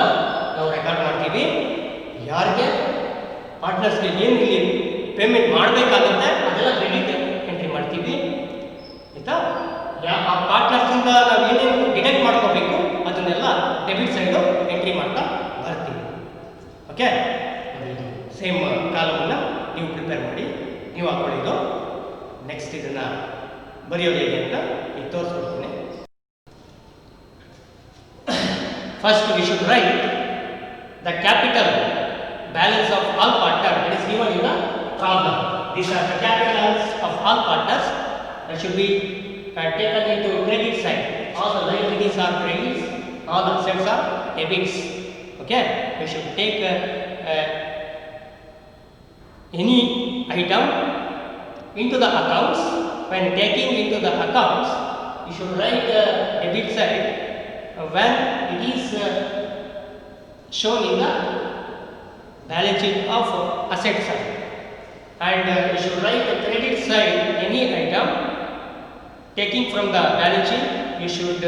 ನಾವು record ಮಾಡ್ತೀವಿ. ಯಾರಿಗೆ ಪಾರ್ಟ್ನರ್ಸ್ಗೆ ಏನು ಇಲ್ಲಿ payment ಮಾಡಬೇಕಾಗುತ್ತೆ ಅದೆಲ್ಲ credit entry ಮಾಡ್ತೀವಿ. ಆಯಿತಾ? ಆ ಪಾರ್ಟ್ನರ್ಸಿಂದ ನಾವು ಏನೇನು ಡಿಡಕ್ಟ್ ಮಾಡ್ಕೋಬೇಕು ಅದನ್ನೆಲ್ಲ ಡೆಬಿಟ್ ಸೈಡು ಎಂಟ್ರಿ ಮಾಡ್ತಾ ಬರ್ತೀವಿ. ಓಕೆ, ಸೇಮ್ ಕಾಲಮನ್ನು ನೀವು ಪ್ರಿಪೇರ್ ಮಾಡಿ ನೀವು ಹಾಕ್ಕೊಳ್ಳಿದ್ದು. ನೆಕ್ಸ್ಟ್ ಇದನ್ನು ಬರೆಯೋದು ಹೇಗೆ ಅಂತ ಈಗ ತೋರಿಸ್ಕೊಡ್ತೀನಿ. First we should write the capital balance of all partners that is given in the problem. These are the capitals of all partners that should be taken into credit side. All the liabilities are credits, all the assets are debits. Okay, we should take any item into the accounts. When taking into the accounts, you should write the debit side when it is shown in the balance sheet of asset side, and you should write the credit side any item taking from the balance sheet. You should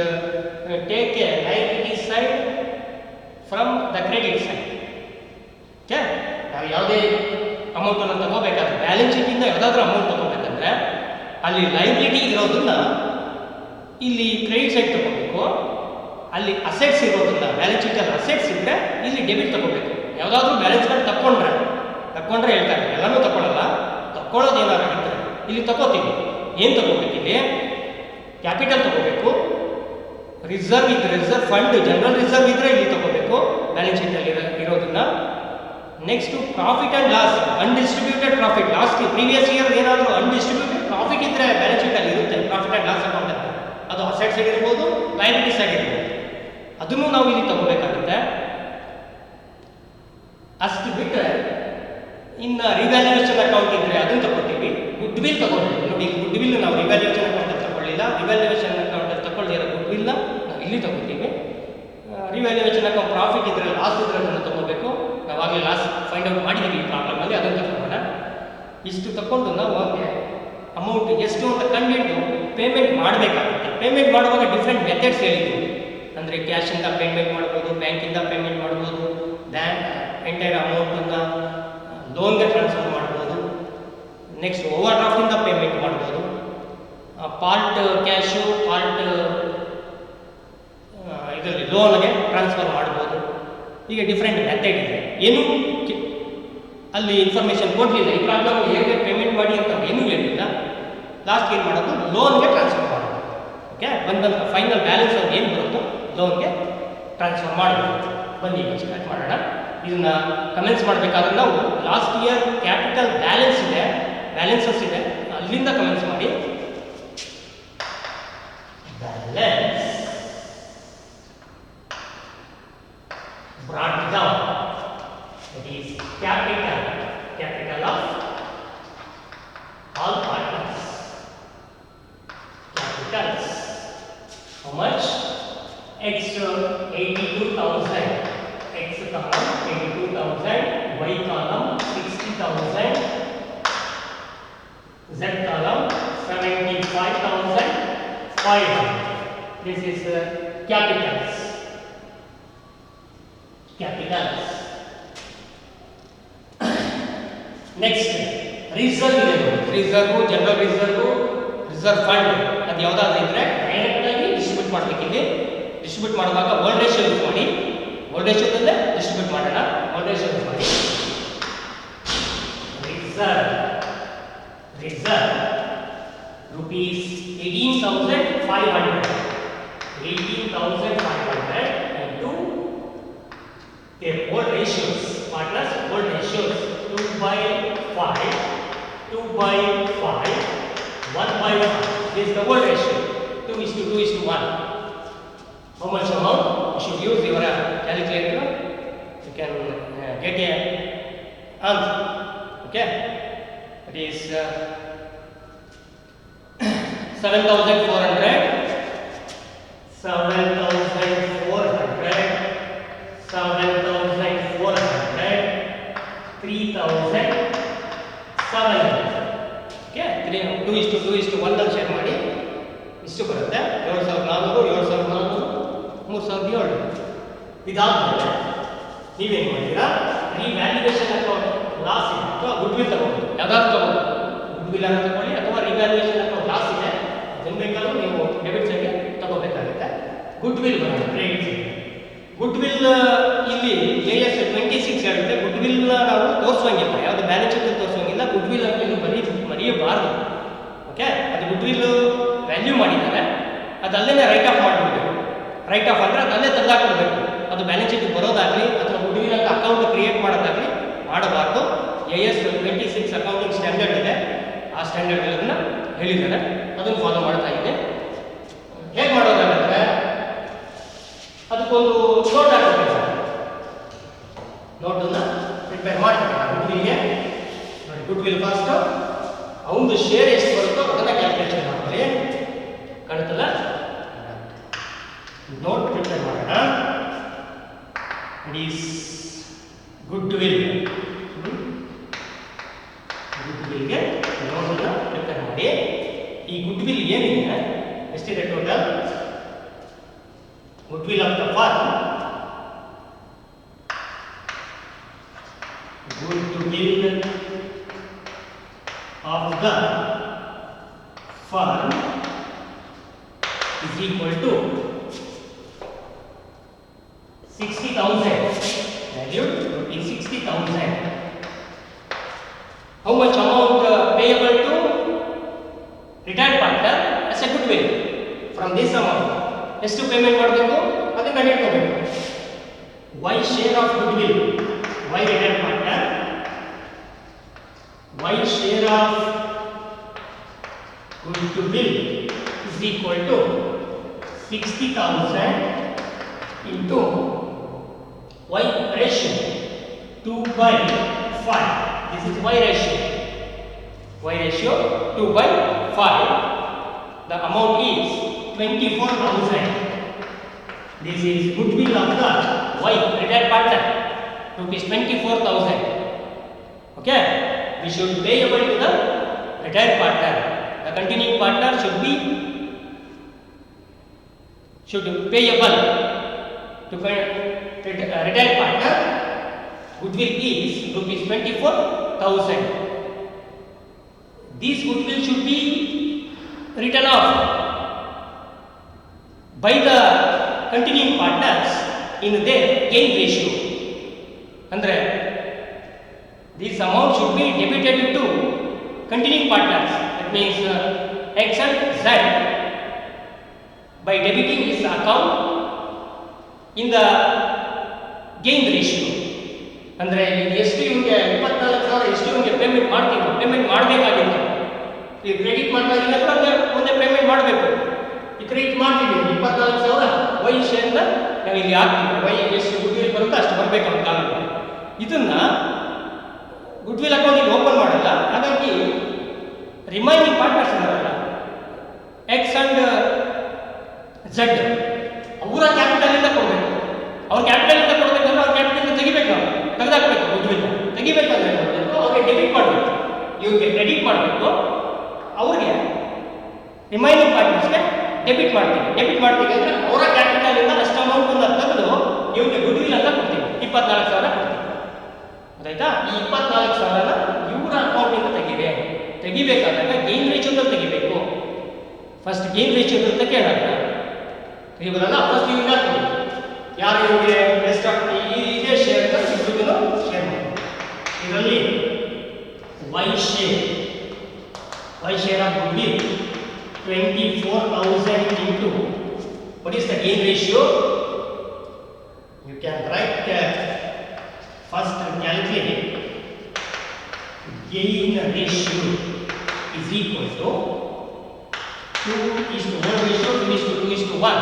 take a liability side from the credit side. Okay, ನಾವು ಯಾವುದೇ ಅಮೌಂಟನ್ನು ತಗೋಬೇಕಾದ್ರೆ balance ಶೀಟಿಂದ ಯಾವುದಾದ್ರೂ amount ತಗೋಬೇಕಂದ್ರೆ ಅಲ್ಲಿ liability ಇರೋದನ್ನ ಇಲ್ಲಿ credit side ತಗೋಬೇಕು. ಅಲ್ಲಿ ಅಸೆಟ್ಸ್ ಇರೋದಿಲ್ಲ, ಬ್ಯಾಲೆನ್ಸ್ ಶೀಟಲ್ಲಿ ಅಸೆಟ್ಸ್ ಇದ್ದರೆ ಇಲ್ಲಿ ಡೆಬಿಟ್ ತಗೋಬೇಕು. ಯಾವುದಾದ್ರೂ ಬ್ಯಾಲೆನ್ಸ್ ಕಾರ್ಡ್ ತಕ್ಕೊಂಡ್ರೆ ಹೇಳ್ತಾರೆ, ಎಲ್ಲನೂ ತಗೊಳ್ಳಲ್ಲ, ತಗೊಳ್ಳೋದು ಏನಾರು ಇದ್ದರೆ ಇಲ್ಲಿ ತಗೋತೀವಿ. ಏನು ತಗೋಬೇಕು? ಇಲ್ಲಿ ಕ್ಯಾಪಿಟಲ್ ತಗೋಬೇಕು. ರಿಸರ್ವ್ ಇದ್ದರೆ ರಿಸರ್ವ್ ಫಂಡ್, ಜನರಲ್ ರಿಸರ್ವ್ ಇದ್ದರೆ ಇಲ್ಲಿ ತಗೋಬೇಕು ಬ್ಯಾಲೆನ್ಸ್ ಶೀಟಲ್ಲಿ ಇರೋದನ್ನ. Next profit and loss, ಅನ್ಡಿಸ್ಟ್ರಿಬ್ಯೂಟೆಡ್ profit. Last previous year ಏನಾದರೂ ಅನ್ಡಿಸ್ಟ್ರಿಬ್ಯೂಟೆಡ್ ಪ್ರಾಫಿಟ್ ಇದ್ದರೆ ಬ್ಯಾಲೆನ್ಸ್ ಶೀಟಲ್ಲಿ ಇರುತ್ತೆ ಪ್ರಾಫಿಟ್ ಆ್ಯಂಡ್ ಲಾಸ್ ಅಕೌಂಟ್ ಅಂತ. ಅದು ಅಸೆಟ್ ಸೈಡ್ ಇರ್ಬೋದು, ಲಯಬಿಲಿಟಿ ಸೈಡ್ ಇರ್ಬೋದು, ಅದನ್ನು ನಾವು ಇಲ್ಲಿ ತಗೋಬೇಕಾಗುತ್ತೆ. ಅಷ್ಟು ಬಿಟ್ಟರೆ ಇನ್ನು ರಿವ್ಯಾಲ್ಯೂಯೇಷನ್ ಅಕೌಂಟ್ ಇದ್ದರೆ ಅದನ್ನು ತಗೋತೀವಿ. ಗುಡ್ ವಿಲ್ ತಗೋಬೇಕು. ನೋಡಿ, ಗುಡ್ ವಿಲ್ ನಾವು ರಿವ್ಯಾಲ್ಯೂಯೇಷನ್ ಅಕೌಂಟಲ್ಲಿ ತಗೊಳ್ಳಿಲ್ಲ. ರಿವ್ಯಾಲ್ಯೂಯೇಷನ್ ಅಕೌಂಟಲ್ಲಿ ತಗೊಳ್ಳಿರೋ ಗುಡ್ ವಿಲ್ನ ನಾವು ಇಲ್ಲಿ ತಗೋತೀವಿ. ರಿವ್ಯಾಲ್ಯೂಯೇಷನ್ ಅಕೌಂಟ್ ಪ್ರಾಫಿಟ್ ಇದ್ದರೆ ಲಾಸ್ ಇದ್ದರೆ ಅದನ್ನು ತಗೋಬೇಕು. ನಾವಾಗಲೇ ಲಾಸ್ ಫೈಂಡ್ ಔಟ್ ಮಾಡಿದ್ದೀವಿ ಈ ಪ್ರಾಬ್ಲಮಲ್ಲಿ, ಅದನ್ನು ತಗೊಳ್ಳೋಣ. ಇಷ್ಟು ತಗೊಂಡು ನಾವು ಅಮೌಂಟ್ ಎಷ್ಟು ಅಂತ ಕಂಡಿಟ್ಟು ಪೇಮೆಂಟ್ ಮಾಡಬೇಕಾಗುತ್ತೆ. ಪೇಮೆಂಟ್ ಮಾಡುವಾಗ ಡಿಫ್ರೆಂಟ್ ಮೆಥಡ್ಸ್ ಹೇಳಿದ್ದೀವಿ. ಅಂದರೆ ಕ್ಯಾಶಿಂದ ಪೇಮೆಂಟ್ ಮಾಡ್ಬೋದು, ಬ್ಯಾಂಕಿಂದ ಪೇಮೆಂಟ್ ಮಾಡ್ಬೋದು, ಎಂಟೈರ್ ಅಮೌಂಟನ್ನು ಲೋನ್ಗೆ ಟ್ರಾನ್ಸ್ಫರ್ ಮಾಡ್ಬೋದು, ನೆಕ್ಸ್ಟ್ ಓವರ್ ಡ್ರಾಫ್ಟಿಂದ ಪೇಮೆಂಟ್ ಮಾಡ್ಬೋದು, ಪಾರ್ಟ್ ಕ್ಯಾಶು ಪಾರ್ಟ್ ಇದರಲ್ಲಿ ಲೋನ್ಗೆ ಟ್ರಾನ್ಸ್ಫರ್ ಮಾಡ್ಬೋದು. ಈಗ ಡಿಫ್ರೆಂಟ್ ಮೆಥಡ್ ಇದೆ. ಏನು ಅಲ್ಲಿ ಇನ್ಫಾರ್ಮೇಷನ್ ಕೊಡಲಿಲ್ಲ, ಈ ಪ್ರಾಬ್ಲಮ್ ಹೇಗೆ ಪೇಮೆಂಟ್ ಮಾಡಿ ಅಂತ ಏನೂ ಹೇಳಿಲ್ಲ. ಲಾಸ್ಟ್ ಏನು ಮಾಡೋದು, ಲೋನ್ಗೆ ಟ್ರಾನ್ಸ್ಫರ್ ಮಾಡೋದು. ಓಕೆ, ಬಂದಂಥ ಫೈನಲ್ ಬ್ಯಾಲೆನ್ಸ್ ಅವ್ರು ಏನು ಬರುತ್ತೋ ಲೋನ್ಗೆ ಟ್ರಾನ್ಸ್ಫರ್ ಮಾಡಬೇಕು. ಬನ್ನಿ ಸ್ಟಾರ್ಟ್ ಮಾಡೋಣ. ಇದನ್ನು ಕಮೆನ್ಸ್ ಮಾಡಬೇಕಾದ್ರೆ ನಾವು ಲಾಸ್ಟ್ ಇಯರ್ ಕ್ಯಾಪಿಟಲ್ ಬ್ಯಾಲೆನ್ಸ್ ಇದೆ, ಬ್ಯಾಲೆನ್ಸಸ್ ಇದೆ, ಅಲ್ಲಿಂದ ಕಮೆನ್ಸ್ ಮಾಡಿ. Balance brought down 500. This is capitals. Capitals. Next, reserve ಇದೆ. ರಿಸರ್ವ್, ಜನರಲ್ ರಿಸರ್ವ್ ಫಂಡ್ ಅದು ಯಾವುದಾದ್ರೂ ಇದ್ರೆ ಡೈರೆಕ್ಟ್ ಆಗಿ ಡಿಸ್ಟ್ರಿಬ್ಯೂಟ್ ಮಾಡಬೇಕು. ಇಲ್ಲಿ ಡಿಸ್ಟ್ರಿಬ್ಯೂಟ್ ಮಾಡುವಾಗ ವರ್ಲ್ಡ್ ರೇಷಿಯೋ ಯೂಸ್ ಮಾಡಿ. ವರ್ಲ್ಡ್ ರೇಷಿಯೋದಲ್ಲೇ ಡಿಸ್ಟ್ರಿಬ್ಯೂಟ್ ಮಾಡೋಣ. ವರ್ಲ್ಡ್ ರೇಷಿಯೋ ಯೂಸ್ ಮಾಡಿ. Reserve rupees 18,500 into their old ratios, partners old ratios, 2/5, 2/5, 1/5. This is the old ratio, 2:1. How much amount? You should use your calculator. You can get a answer. Okay, it is 7,400, 3,700. Okay, 2:1 ಅಲ್ಲಿ share ಮಾಡಿ ಇಷ್ಟು ಬರುತ್ತೆ. 7,400, 7,400, 3,700. ಇದಾದ್ಮೇಲೆ ನೀವೇನು ಮಾಡ್ತೀರಾ? Revaluation account loss ಇದೆ ಅಥವಾ good will ತಗೋಬಹುದು. ಯಾವ್ದಾದ್ರು ತಗೋಬಹುದು. ಗುಡ್ ವಿಲ್ ಅನ್ನು ತಗೊಳ್ಳಿ ಅಥವಾ ರಿವ್ಯಾಲ್ಯೂಯೇಷನ್ ಅಕೌಂಟ್ ಲಾಸ್ ಇದೆ ಅದನ್ನು ಬೇಕಾದ್ರೂ ನೀವು ಡೆಬಿಟ್ ಸೈಡ್ಗೆ ತಗೋಬೇಕಾಗುತ್ತೆ. ಗುಡ್ ವಿಲ್ ಬರೋದು ಕ್ರೆಡಿಟ್ ಸೈಡ್. ಗುಡ್ ವಿಲ್ ಇಲ್ಲಿ AS 26 ಹೇಳುತ್ತೆ ಗುಡ್ ವಿಲ್ ನಾವು ತೋರಿಸುವಂಗಿಲ್ಲ, ಯಾವುದು ಬ್ಯಾಲೆನ್ಸ್ ಶೀಟ್ ತೋರಿಸುವಂಗಿಲ್ಲ. ಗುಡ್ ವಿಲ್ ಅಂತ ಮರೆಯಬಾರ್ದು. ಓಕೆ, ಅದು ಗುಡ್ ವಿಲ್ ವ್ಯಾಲ್ಯೂ ಮಾಡಿದ್ದಾರೆ, ಅದು ಅಲ್ಲೇ ರೈಟ್ ಆಫ್ ಮಾಡಿಬಿಡ್ಬೇಕು. ರೈಟ್ ಆಫ್ ಅಂದರೆ ಅದು ಅಲ್ಲೇ ತೆಗೆದಾಕ್ಬಿಡ್ಬೇಕು. ಅದು ಬ್ಯಾಲೆನ್ಸ್ ಶೀಟ್ ಬರೋದಾಗಲಿ ಅಥವಾ ಗುಡ್ ವಿಲ್ ಅಂತ ಅಕೌಂಟ್ ಕ್ರಿಯೇಟ್ ಮಾಡೋದಾಗಲಿ ಮಾಡಬಾರ್ದು. AS 26 ಅಕೌಂಟಿಂಗ್ ಸ್ಟ್ಯಾಂಡರ್ಡ್ ಇದೆ, ಆ ಸ್ಟ್ಯಾಂಡರ್ಡ್ ಅದನ್ನು ಹೇಳಿದ್ದಾರೆ, ಅದನ್ನು ಫಾಲೋ ಮಾಡ್ತಾ ಇದೆ. ಹೇಗೆ ಮಾಡೋದಾಗಂದ್ರೆ ಅದಕ್ಕೊಂದು ನೋಟ್ ಹಾಕಬೇಕು. ನೋಟನ್ನು ಪ್ರಿಪೇರ್ ಮಾಡಬೇಕು. ಗುಡ್ವಿಲ್ಗೆ ನೋಡಿ, ಗುಡ್ವಿಲ್ ಫಸ್ಟ್ ಅವನು ಶೇರ್ ಎಷ್ಟು ಬರುತ್ತೋ ಅದನ್ನು ಕ್ಯಾಲ್ಕುಲೇಷನ್ ಮಾಡ್ಕೊಳ್ಳಿ. ಕಾಣುತ್ತಲ್ಲ, ನೋಟ್ ಪ್ರಿಪೇರ್ ಮಾಡೋಣ. It is goodwill. ಗುಡ್ವಿಲ್ಗೆ ನೋಟನ್ನು ಪ್ರಿಪೇರ್ ಮಾಡಿ. ಈ ಗುಡ್ವಿಲ್ ಏನಿದೆ, ಎಷ್ಟಿದೆ total? Goodwill of the firm, goodwill of the firm is equal to 60,000. Value is 60,000. How much amount payable to retired partner as a goodwill? From this amount ಎಷ್ಟು payment ಮಾಡಬೇಕು ಅದನ್ನು ಹಿಡ್ಕೋಬೇಕು. Y share of goodwill, Y retired partner, Y share of goodwill is equal to 60,000 into Y ratio 2/5. This is Y ratio. Y ratio 2/5. The amount is 24,000. This is goodwill of the Y retired partner, rupees 24,000. Okay, we should payable to the retired partner. The continuing partner should payable to retired partner. Goodwill is rupees 24,000. This goodwill should be written off by the continuing partners in their gain ratio. Andre this amount should be debited to continuing partners. That means X and Z by debiting his account in the gain ratio. Andre ಎಷ್ಟು ಇವರಿಗೆ 24,000 ಎಷ್ಟು ಇವರಿಗೆ payment ಮಾಡ್ತೀವಿ, payment ಮಾಡಬೇಕಾಗಿತ್ತು. ಈ credit ಮಾಡ್ತಾ ಇದ್ರೆ ಮುಂದೆ ಪೇಮೆಂಟ್ ಮಾಡಬೇಕು. ಈ ಕ್ರೆಡಿಟ್ ಮಾಡ್ತೀವಿ 24,000 ವೈ ಶೇರ್ನ ನಾವು ಇಲ್ಲಿ ಹಾಕ್ತೀವಿ. ವೈ ಎಷ್ಟು ಗುಡ್ವಿಲ್ ಬರುತ್ತೋ ಅಷ್ಟು ಬರಬೇಕು ಅಂತ ಕಾಲಕ್ಕೆ. ಇದನ್ನ ಗುಡ್ವಿಲ್ ಅಕೌಂಟ್ ಇಲ್ಲಿ ಓಪನ್ ಮಾಡಲ್ಲ. ಹಾಗಾಗಿ ರಿಮೈನಿಂಗ್ ಪಾರ್ಟ್ನರ್ಸ್ ಇದಾರಲ್ಲ ಎಕ್ಸ್ ಅಂಡ್ ಝಡ್, ಅವರ ಕ್ಯಾಪಿಟಲಿಂದ ಕೊಡಬೇಕು. ಅವ್ರ ಕ್ಯಾಪಿಟಲಿಂದ ಕೊಡಬೇಕಂದ್ರೆ ಅವ್ರ ಕ್ಯಾಪಿಟಲ್ ತೆಗಿಬೇಕು, ನಾವು ತೆಗೆದಾಕಬೇಕು. ಗುಡ್ವಿಲ್ ತೆಗಿಬೇಕಂದ್ರೆ ಅವ್ರಿಗೆ ಡೆಬಿಟ್ ಮಾಡಬೇಕು, ಇವ್ರಿಗೆ ಕ್ರೆಡಿಟ್ ಮಾಡಬೇಕು, ಅವ್ರಿಗೆ ರಿಮೈನಿಂಗ್ ಪಾರ್ಟ್ನರ್ಸ್ಗೆ ಡೆಬಿಟ್ ಮಾಡ್ತೀವಿ ಅಂದರೆ ಅವರ ಕ್ಯಾಪಿಟಲಿಂದ ಅಷ್ಟು ಅಮೌಂಟನ್ನು ತೆಗೆದು ಇವ್ರಿಗೆ ಗುಡ್ ವಿಲ್ ಅಂತ ಕೊಡ್ತೀವಿ, 24,000 ಕೊಡ್ತೀವಿ. ಗೊತ್ತಾಯ್ತಾ? ಈ 24,000ನ ಇವರ ಅಕೌಂಟಿಂದ ತೆಗಿಬೇಕಾದಾಗ ಗೇನ್ ರೇಷಿಯೋದಲ್ಲಿ ತೆಗಿಬೇಕು. ಫಸ್ಟ್ ಗೇನ್ ರೇಷಿಯೋದಲ್ಲಿ ತೆಗೆಯೋಣ ಇವರಲ್ಲ, ಫಸ್ಟ್ ಇವ್ರಿಗೆ ಹಾಕ್ತೀವಿ. ಯಾರು ಇವ್ರಿಗೆ ಎಷ್ಟು ಆಗ್ತದೆ ಇದೇ ಶೇರ್ ಇಬ್ಬರಿಗೂ ಶೇರ್ ಮಾಡಿ. ಇದರಲ್ಲಿ Y share of goodwill 24,000 into what is the gain ratio? You can write first calculate gain ratio is equal to 2:1 ratio, 2:2:1.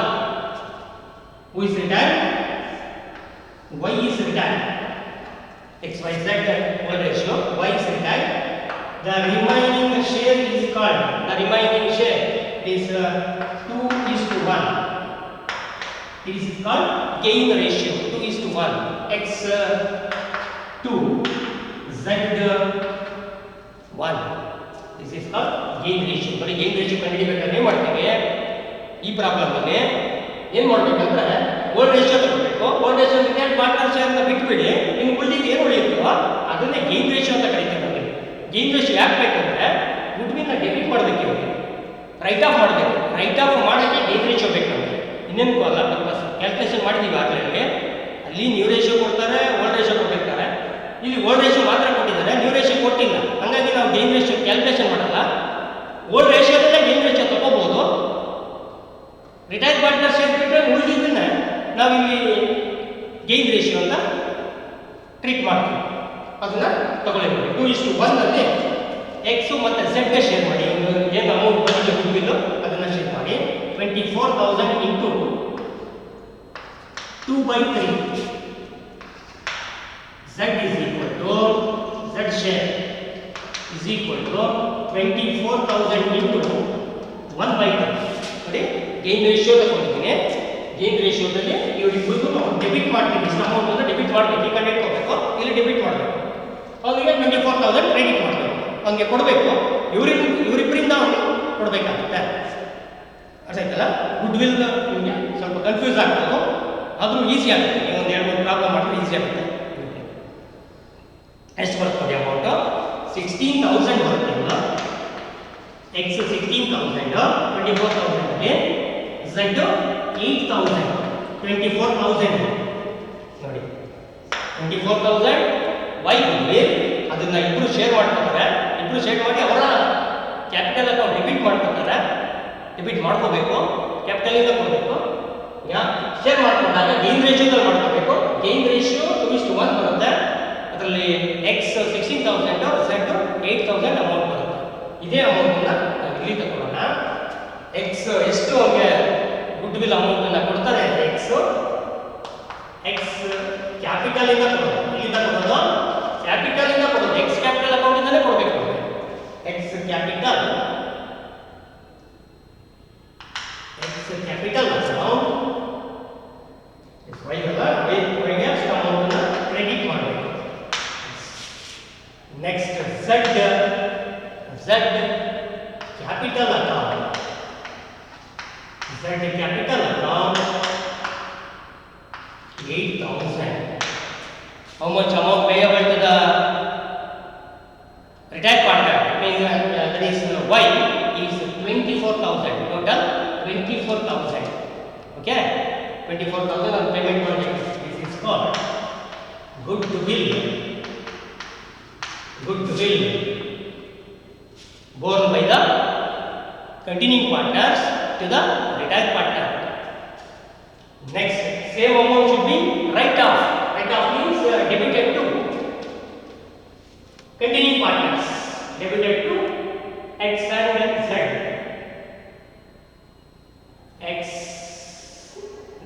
Who is retired? Y is retired. XYZ whole ratio. Y is retired. The remaining share is called, the remaining share is 2:1. It is called gain ratio, 2:1. X 2, Z 1. This is called gain ratio. ಬರೀ gain ratio ಕಂಡುಹಿಡಿಯಬೇಕಾದ್ರೆ ಏನು ಮಾಡ್ತೀವಿ, ಈ ಪ್ರಾಬ್ಲಮಲ್ಲಿ ಏನು ಮಾಡಬೇಕಂದ್ರೆ old ratio ತಗೋಬೇಕು. Old ratio partner ಶೇರ್ನ ಬಿಟ್ಬಿಡಿ, ಇನ್ನು ಉಳಿದಿದ್ದು ಏನು ಉಳಿಯುತ್ತೋ ಅದನ್ನೇ ಗೇನ್ ರೇಷಿಯೋ ಅಂತ ಕರೀತೀವಿ. ನಮಗೆ ಗೇನ್ ರೇಷಿಯೋ ಯಾಕೆ ಬೇಕಂದ್ರೆ ಗುಡ್ವಿಲ್ನ ಡೆಬಿಟ್ ಮಾಡಬೇಕು, ಇವಾಗ ರೈಟ್ ಆಫ್ ಮಾಡಬೇಕು. ರೈಟ್ ಆಫ್ ಮಾಡೋಕ್ಕೆ ಗೇನ್ ರೇಷಿಯೋ ಬೇಕು ನಮಗೆ, ಇನ್ನೇನು ಅಲ್ಲ. ಪರ್ಪಸ್ ಕ್ಯಾಲ್ಕುಲೇಷನ್ ಮಾಡಿದ್ದೀವಿ ಆಗಲೇ. ಅಲ್ಲಿ ನ್ಯೂ ರೇಷಿಯೋ ಕೊಡ್ತಾರೆ, ಓಲ್ಡ್ ರೇಷಿಯೋ ಕೊಟ್ಟಿರ್ತಾರೆ. ಇಲ್ಲಿ ಓಲ್ಡ್ ರೇಷಿಯೋ ಮಾತ್ರ ಕೊಟ್ಟಿದ್ದಾರೆ, ನ್ಯೂ ರೇಷಿಯೋ ಕೊಟ್ಟಿಲ್ಲ. ಹಾಗಾಗಿ ನಾವು ಗೇನ್ ರೇಷಿಯೋ ಕ್ಯಾಲ್ಕುಲೇಷನ್ ಮಾಡಲ್ಲ. ಓಲ್ಡ್ ರೇಷಿಯೋದಲ್ಲೇ ಗೇನ್ ರೇಷಿಯೋ ತಗೋಬಹುದು. ರಿಟೈರ್ಡ್ ಪಾರ್ಟ್ನರ್ ಶೇರ್ ಬಿಟ್ಟರೆ ಉಳಿದಿದ್ದನ್ನ ನಾವಿಲ್ಲಿ ಗೇನ್ ರೇಷಿಯೋ ಅಂತ ಟ್ರೀಟ್ ಮಾಡ್ತೀವಿ. ಅದನ್ನ ತಗೊಳ್ಳೇಬೇಕು. 2:1 ಅಲ್ಲಿ ಎಕ್ಸು ಮತ್ತು ಝೆಡ್ಗೆ ಶೇರ್ ಮಾಡಿ. ಏನು ಅಮೌಂಟ್ ಬಂದಿದೆ ಗುಡ್ವಿಲ್ಲು ಅದನ್ನು ಶೇರ್ ಮಾಡಿ. 24,000 into 2/3. Z is equal to Z share is equal to 24,000 into 1/3. ನೋಡಿ ಗೇನ್ ರೇಷಿಯೋ ತಗೊಂಡಿದ್ದೀನಿ. ಗೇನ್ ರೇಷಿಯೋದಲ್ಲಿ ಇವರಿಬ್ಬರಿಗೂ ನಾವು ಡೆಬಿಟ್ ಮಾಡ್ತೀವಿ. ಇಷ್ಟು ಅಮೌಂಟ್ ಅಂದರೆ ಡೆಬಿಟ್ ಮಾಡಬೇಕು, ಈ ಕಡೆ ಇಟ್ಕೋಬೇಕು, ಇಲ್ಲಿ ಡೆಬಿಟ್ ಮಾಡಬೇಕು. ಅವನಿಗೆ 24,000 ಕ್ರೆಡಿಟ್ ಮಾಡಬೇಕು, ಅವನಿಗೆ ಕೊಡಬೇಕು. ಇವರಿಬ್ಬರಿಂದ ಅವನಿಗೆ ಕೊಡಬೇಕಾಗುತ್ತೆ. ಅರ್ಥ ಆಯ್ತಲ್ಲ? ಗುಡ್ ವಿಲ್ ನಿಮಗೆ ಸ್ವಲ್ಪ ಕನ್ಫ್ಯೂಸ್ ಆಗ್ಬೋದು, ಆದರೂ ಈಸಿ ಆಗುತ್ತೆ. ನೀವು ಒಂದು 2-3 ಪ್ರಾಬ್ಲಮ್ ಮಾಡಿದ್ರೆ ಈಸಿ ಆಗುತ್ತೆ. ಎಷ್ಟು ಬರ್ತದೆ ಅಮೌಂಟು? 16,000 ಬರುತ್ತೆ. ಎಕ್ಸ್ 16,000, 24,000 ಅಲ್ಲಿ ಝೆಡ್ 8,000, 24,000 ನೋಡಿ. 24,000 ವೈ ಗುಡ್ವಿಲ್, ಅದನ್ನ ಇಬ್ಬರು ಶೇರ್ ಮಾಡ್ಕೊತಾರೆ. ಇಬ್ಬರು ಶೇರ್ ಮಾಡಿ ಅವರ ಕ್ಯಾಪಿಟಲ್ ಅಕೌಂಟ್ ಡೆಬಿಟ್ ಮಾಡ್ಕೊತಾರೆ. ಡೆಬಿಟ್ ಮಾಡ್ಕೋಬೇಕು, ಕ್ಯಾಪಿಟಲಿಂದ ಕೊಡಬೇಕು. ಶೇರ್ ಮಾಡ್ಕೊಂಡಾಗ ಗೇನ್ ರೇಷಿಯೋದಲ್ಲಿ ಮಾಡ್ಕೋಬೇಕು. ಗೇನ್ ರೇಷಿಯೋ 2:1 ಬರುತ್ತೆ. ಅದರಲ್ಲಿ ಎಕ್ಸ್ 16,000, ಝೆಡ್ 8,000 ಅಮೌಂಟ್ ಬರುತ್ತೆ. ಇದೇ ಅಮೌಂಟನ್ನು ನಾವು ಇಲ್ಲಿ ತಗೊಳ್ಳೋಣ. ಎಕ್ಸ್ ಎಷ್ಟು ಅವರಿಗೆ ಗುಡ್ ವಿಲ್ ಅಮೌಂಟನ್ನು ಕೊಡ್ತಾರೆ ಅಂದರೆ ಎಕ್ಸ್ ಕ್ಯಾಪಿಟಲಿಂದ ಕೊಡೋದು. ಇಲ್ಲಿಂದ ಕೊಡೋದು ಕ್ಯಾಪಿಟಲಿಂದ ಕೊಡೋದು. ಎಕ್ಸ್ ಕ್ಯಾಪಿಟಲ್ ಅಕೌಂಟಿಂದಲೇ ಕೊಡಬೇಕು. ಎಕ್ಸ್ ಕ್ಯಾಪಿಟಲ್ ಅಕೌಂಟ್ ವೈಗೆ ಅಷ್ಟು ಅಮೌಂಟನ್ನು ಕ್ರೆಡಿಟ್ ಮಾಡಬೇಕು. Next Z capital account. Z capital account 8,000. How much amount payable to the retired partner? That is Y is 24,000. Total 24,000. Okay, 24,000 on payment project. This is called goodwill. Borne by the continuing partners to the retired partner. Next, same amount should be write off. Write off means debited to continuing partners. Debited to X and Z. X,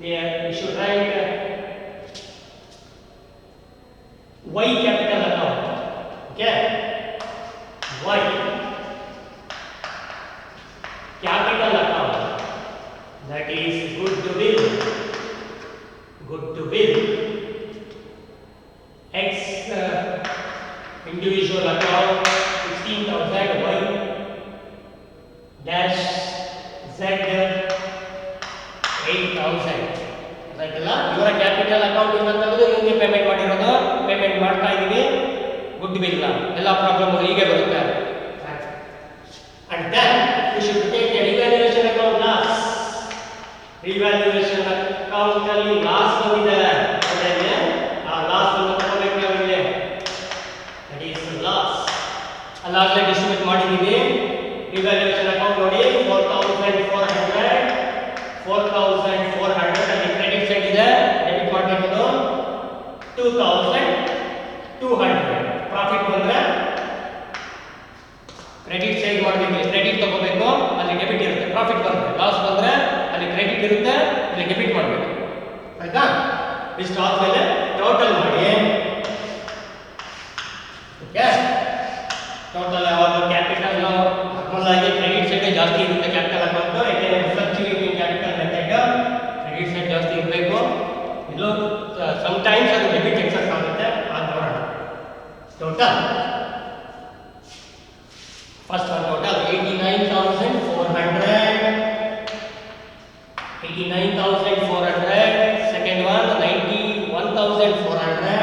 there we should write Y capital account. Okay, Y capital account, that is goodwill. X individual account 16,000, Y dash Z good will ಎಲ್ಲ problem ಹೀಗೆ ಬರುತ್ತೆ. And then we should take a revaluation account loss. Revaluation account ಅಲ್ಲಿ loss ಬಂದಿದೆ ಅದರಲ್ಲಿ ಆ loss ಅನ್ನು ತಗೋಬೇಕು ನಾವಿಲ್ಲಿ. that is loss. ಅಲ್ಲಾಗಲೇ ಡಿಸ್ಟ್ರಿಬ್ಯೂಟ್ ಮಾಡಿದೀವಿ. ರಿವ್ಯಾಲ್ಯೂಯೇಷನ್ ಅಕೌಂಟ್ ನೋಡಿ 4400 ಅಲ್ಲಿ ಕ್ರೆಡಿಟ್ ಸೈಡ್ ಇದೆ, ಡೆಬಿಟ್ ಮಾಡಬೇಕು 2200. ಪ್ರಾಫಿಟ್ ಬಂದ್ರೆ ಕ್ರೆಡಿಟ್ ಸೈಡ್ ಮಾಡಬೇಕು, ಕ್ರೆಡಿಟ್ ತಗೋಬೇಕು, ಅಲ್ಲಿ ಡೆಬಿಟ್ ಇರುತ್ತೆ. ಪ್ರಾಫಿಟ್ ಬಂದ್ರೆ ಲಾಸ್ ಬಂದ್ರೆ ಅಲ್ಲಿ ಕ್ರೆಡಿಟ್ ಇರುತ್ತೆ, ಇಲ್ಲಿ ಡೆಬಿಟ್ ಮಾಡಬೇಕು. ಆಯ್ತಾ? ಇಷ್ಟು ಆದ್ಮೇಲೆ ಟೋಟಲ್ ಮಾಡಿ. ಓಕೆ, ಟೋಟಲ್ ಯಾವಾಗ ಕ್ಯಾಪಿಟಲ್ ನಾರ್ಮಲ್ ಆಗಿ ಕ್ರೆಡಿಟ್ ಸೈಡ್ ಜಾಸ್ತಿ ಇರುತ್ತೆ ಕ್ಯಾಪಿಟಲ್ ಅಕೌಂಟ್, ಯಾಕೆಂದ್ರೆ fluctuating capital method credit side ಜಾಸ್ತಿ ಇರಬೇಕು. ಇದು ಸಮ್ ಟೈಮ್ಸ್ ಅದು ಡೆಬಿಟ್ ಎಕ್ಸಸ್ ಆಗುತ್ತೆ. ಅದು ನೋಡೋಣ. Total first one total 89,400, second one 91,400,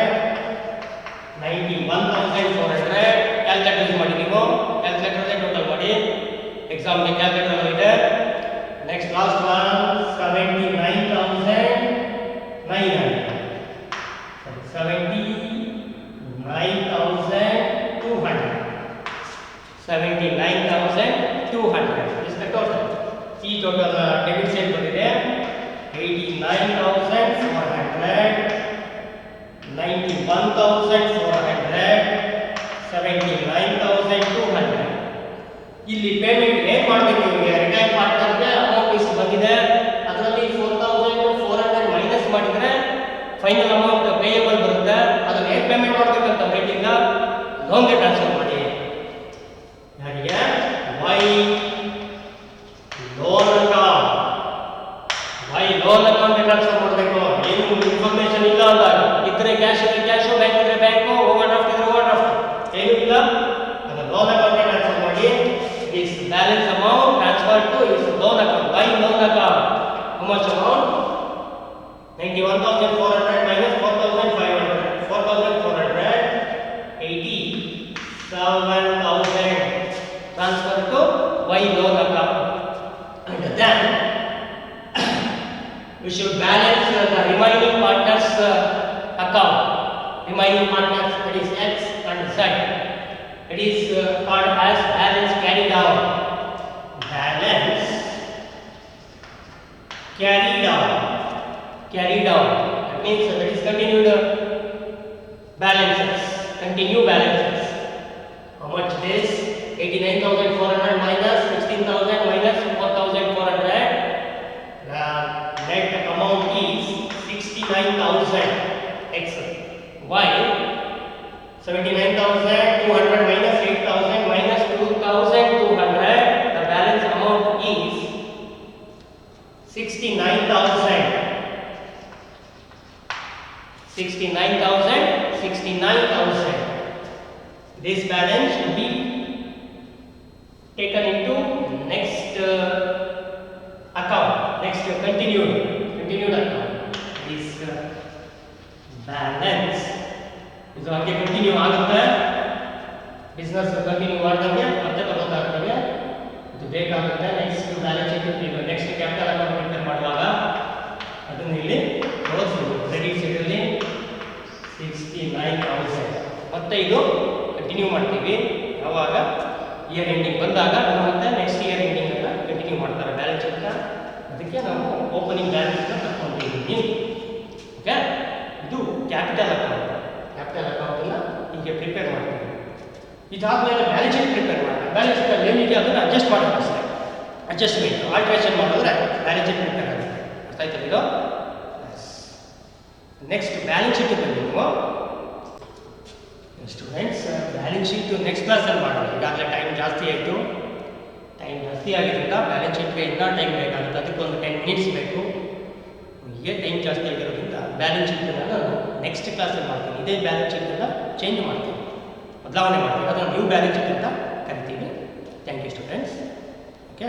calculator use ಮಾಡಿ ನೀವು. ಕ್ಯಾಲ್ಕುಲೇಟರ್ ಟೋಟಲ್ ಮಾಡಿ, ಎಕ್ಸಾಮ್ಗೆ ಕ್ಯಾಲ್ಕುಲೇಟರ್ ಇದೆ. Next last one 79,200. is the total. ಈ ಟೋಟಲ್ ಡೆಬಿಟ್ ಸೈಡ್ ಬಂದಿದೆ 89,400, 91,400, 79,200. ಇಲ್ಲಿ ಪೇಮೆಂಟ್ ಏನ್ ಮಾಡಬೇಕು? ನಿಮಗೆ ರಿಟೈರ್ ಪಾರ್ಟ್ನರ್ಗೆ ಅಮೌಂಟ್ ಇಷ್ಟು ಬಂದಿದೆ, ಅದರಲ್ಲಿ 4,400 ಮೈನಸ್ ಮಾಡಿದ್ರೆ ಫೈನಲ್ ಅಮೌಂಟ್ ಪೇಯಬಲ್ ಬರುತ್ತೆ. ಅದನ್ನ ಹೇಗೆ ಪೇಮೆಂಟ್ ಮಾಡಬೇಕಂತ ರೇಟಿಂದ ಲೋನ್ಗೆ ಟ್ರಾನ್ಸ್ಫರ್ ಮಾಡಿ. ಯಾರಿಗೆ? ವೈ ಲೋನ್ ಅಕೌಂಟ್ ಟ್ರಾನ್ಸ್ಫರ್ ಮಾಡಬೇಕು. ಏನು ಇನ್ಫಾರ್ಮೇಶನ್ ಇಲ್ಲ ಅಂದಾಗ, ಇದ್ರೆ ಕ್ಯಾಶ್ ಇದ್ರೆ ಕ್ಯಾಶು, ಬ್ಯಾಂಕ್ ಇದ್ರೆ ಬ್ಯಾಂಕು, ಓವರ್ ಡ್ರಾಫ್ಟ್ ಇದ್ರೆ ಓವರ್ ಡ್ರಾಫ್ಟ್, ಏನು ಇಲ್ಲ ಅದು ಲೋನ್ ಅಕೌಂಟ್ ಟ್ರಾನ್ಸ್ಫರ್ ಮಾಡಿ. This balance amount transfer two is loan account. By loan account how much amount? 91,400 minus 4,500, 4,400, 87,000 transfer to Y loan account. And then we should balance the remaining partners account. Remaining partners, that is X and Z. It is called as balance carried out. Balance carried out. Carried out. That means that is continued balances. Continue balances. How much it is? 89,400 minus 16,000 minus 4,400. The net amount is 69,000. X. Y. 79,200 minus 8,000 minus 2,200. The balance amount is 69,000. 69,000. This balance should be taken into next account, next continued account. This balance ಇದು ಹಾಗೆ continue ಆಗುತ್ತೆ. Business continue ಮಾಡಿದಂಗೆ ಮತ್ತೆ ತಗೋತಾ ಇರ್ತವೆ, ಇದು ಬೇಕಾಗುತ್ತೆ. Next balance sheet, next capital account prepare ಮಾಡುವಾಗ ಅದನ್ನು ಇಲ್ಲಿ ತೋರಿಸ್ಬೋದು. ಕ್ರೆಡಿಟ್ ಸೈಡಲ್ಲಿ 69,000 ಮತ್ತೆ ಇದು ಕಂಟಿನ್ಯೂ ಮಾಡ್ತೀವಿ. ಯಾವಾಗ ಇಯರ್ ಎಂಡಿಂಗ್ ಬಂದಾಗ ನಾವು ಮತ್ತೆ ನೆಕ್ಸ್ಟ್ ಇಯರ್ ಎಂಡಿಂಗ್ ಅಂತ ಕಂಟಿನ್ಯೂ ಮಾಡ್ತಾರೆ ಬ್ಯಾಲೆನ್ಸ್ ಶೀಟ್ನ. ಅದಕ್ಕೆ ನಾವು ಓಪನಿಂಗ್ ಬ್ಯಾಲೆನ್ಸ್ನ ತಗೊಂಡಿದ್ದೀವಿ. ಓಕೆ, ಇದು ಕ್ಯಾಪಿಟಲ್ ಅಕೌಂಟ್. ಕ್ಯಾಪಿಟಲ್ ಅಕೌಂಟನ್ನು ಹೀಗೆ ಪ್ರಿಪೇರ್ ಮಾಡ್ತೀವಿ. ಇದಾದಮೇಲೆ ಬ್ಯಾಲೆನ್ಸ್ ಶೀಟ್ ಪ್ರಿಪೇರ್ ಮಾಡೋಣ. ಬ್ಯಾಲೆನ್ಸ್ ಶೀಟಲ್ಲಿ ಏನಿದೆ ಅದನ್ನು ಅಡ್ಜಸ್ಟ್ ಮಾಡೋಣ ಅಷ್ಟೇ. ಅಡ್ಜಸ್ಟ್ಮೆಂಟ್ ಆಲ್ಟ್ರೇಷನ್ ಮಾಡಿದ್ರೆ ಬ್ಯಾಲೆನ್ಸ್ ಶೀಟ್ ಪ್ರಿಪೇರ್ ಆಗುತ್ತೆ. ಅರ್ಥ ಆಯ್ತಾ ಇದು? ನೆಕ್ಸ್ಟ್ ಬ್ಯಾಲೆನ್ಸ್ ಶೀಟ್ ಬಂದು ನೀವು ಸ್ಟೂಡೆಂಟ್ಸ್ ಬ್ಯಾಲೆನ್ಸ್ ಶೀಟ್ ನೆಕ್ಸ್ಟ್ ಕ್ಲಾಸಲ್ಲಿ ಮಾಡೋಣ. ಈಗಾಗಲೇ ಟೈಮ್ ಜಾಸ್ತಿ ಆಯಿತು. ಟೈಮ್ ಜಾಸ್ತಿ ಆಗಿದ್ದರಿಂದ ಬ್ಯಾಲೆನ್ಸ್ ಶೀಟ್ಗೆ ಇನ್ನೂ ಟೈಮ್ ಬೇಕಾಗುತ್ತೆ. ಅದಕ್ಕೊಂದು 10 ಮಿನಿಟ್ಸ್ ಬೇಕು. ಹೀಗೆ ಟೈಮ್ ಜಾಸ್ತಿ ಆಗಿರೋದ್ರಿಂದ ಬ್ಯಾಲೆನ್ಸ್ ಶೀಟನ್ನು ನಾನು ನೆಕ್ಸ್ಟ್ ಕ್ಲಾಸಲ್ಲಿ ಮಾಡ್ತೀನಿ. ಇದೇ ಬ್ಯಾಲೆನ್ಸ್ ಶೀಟನ್ನು ಚೇಂಜ್ ಮಾಡ್ತೀನಿ, ಬದಲಾವಣೆ ಮಾಡ್ತೀನಿ. ಅದನ್ನು ನ್ಯೂ ಬ್ಯಾಲೆನ್ಸ್ ಶೀಟ್ ಅಂತ ಕರಿತೀವಿ. Thank you students. ಓಕೆ.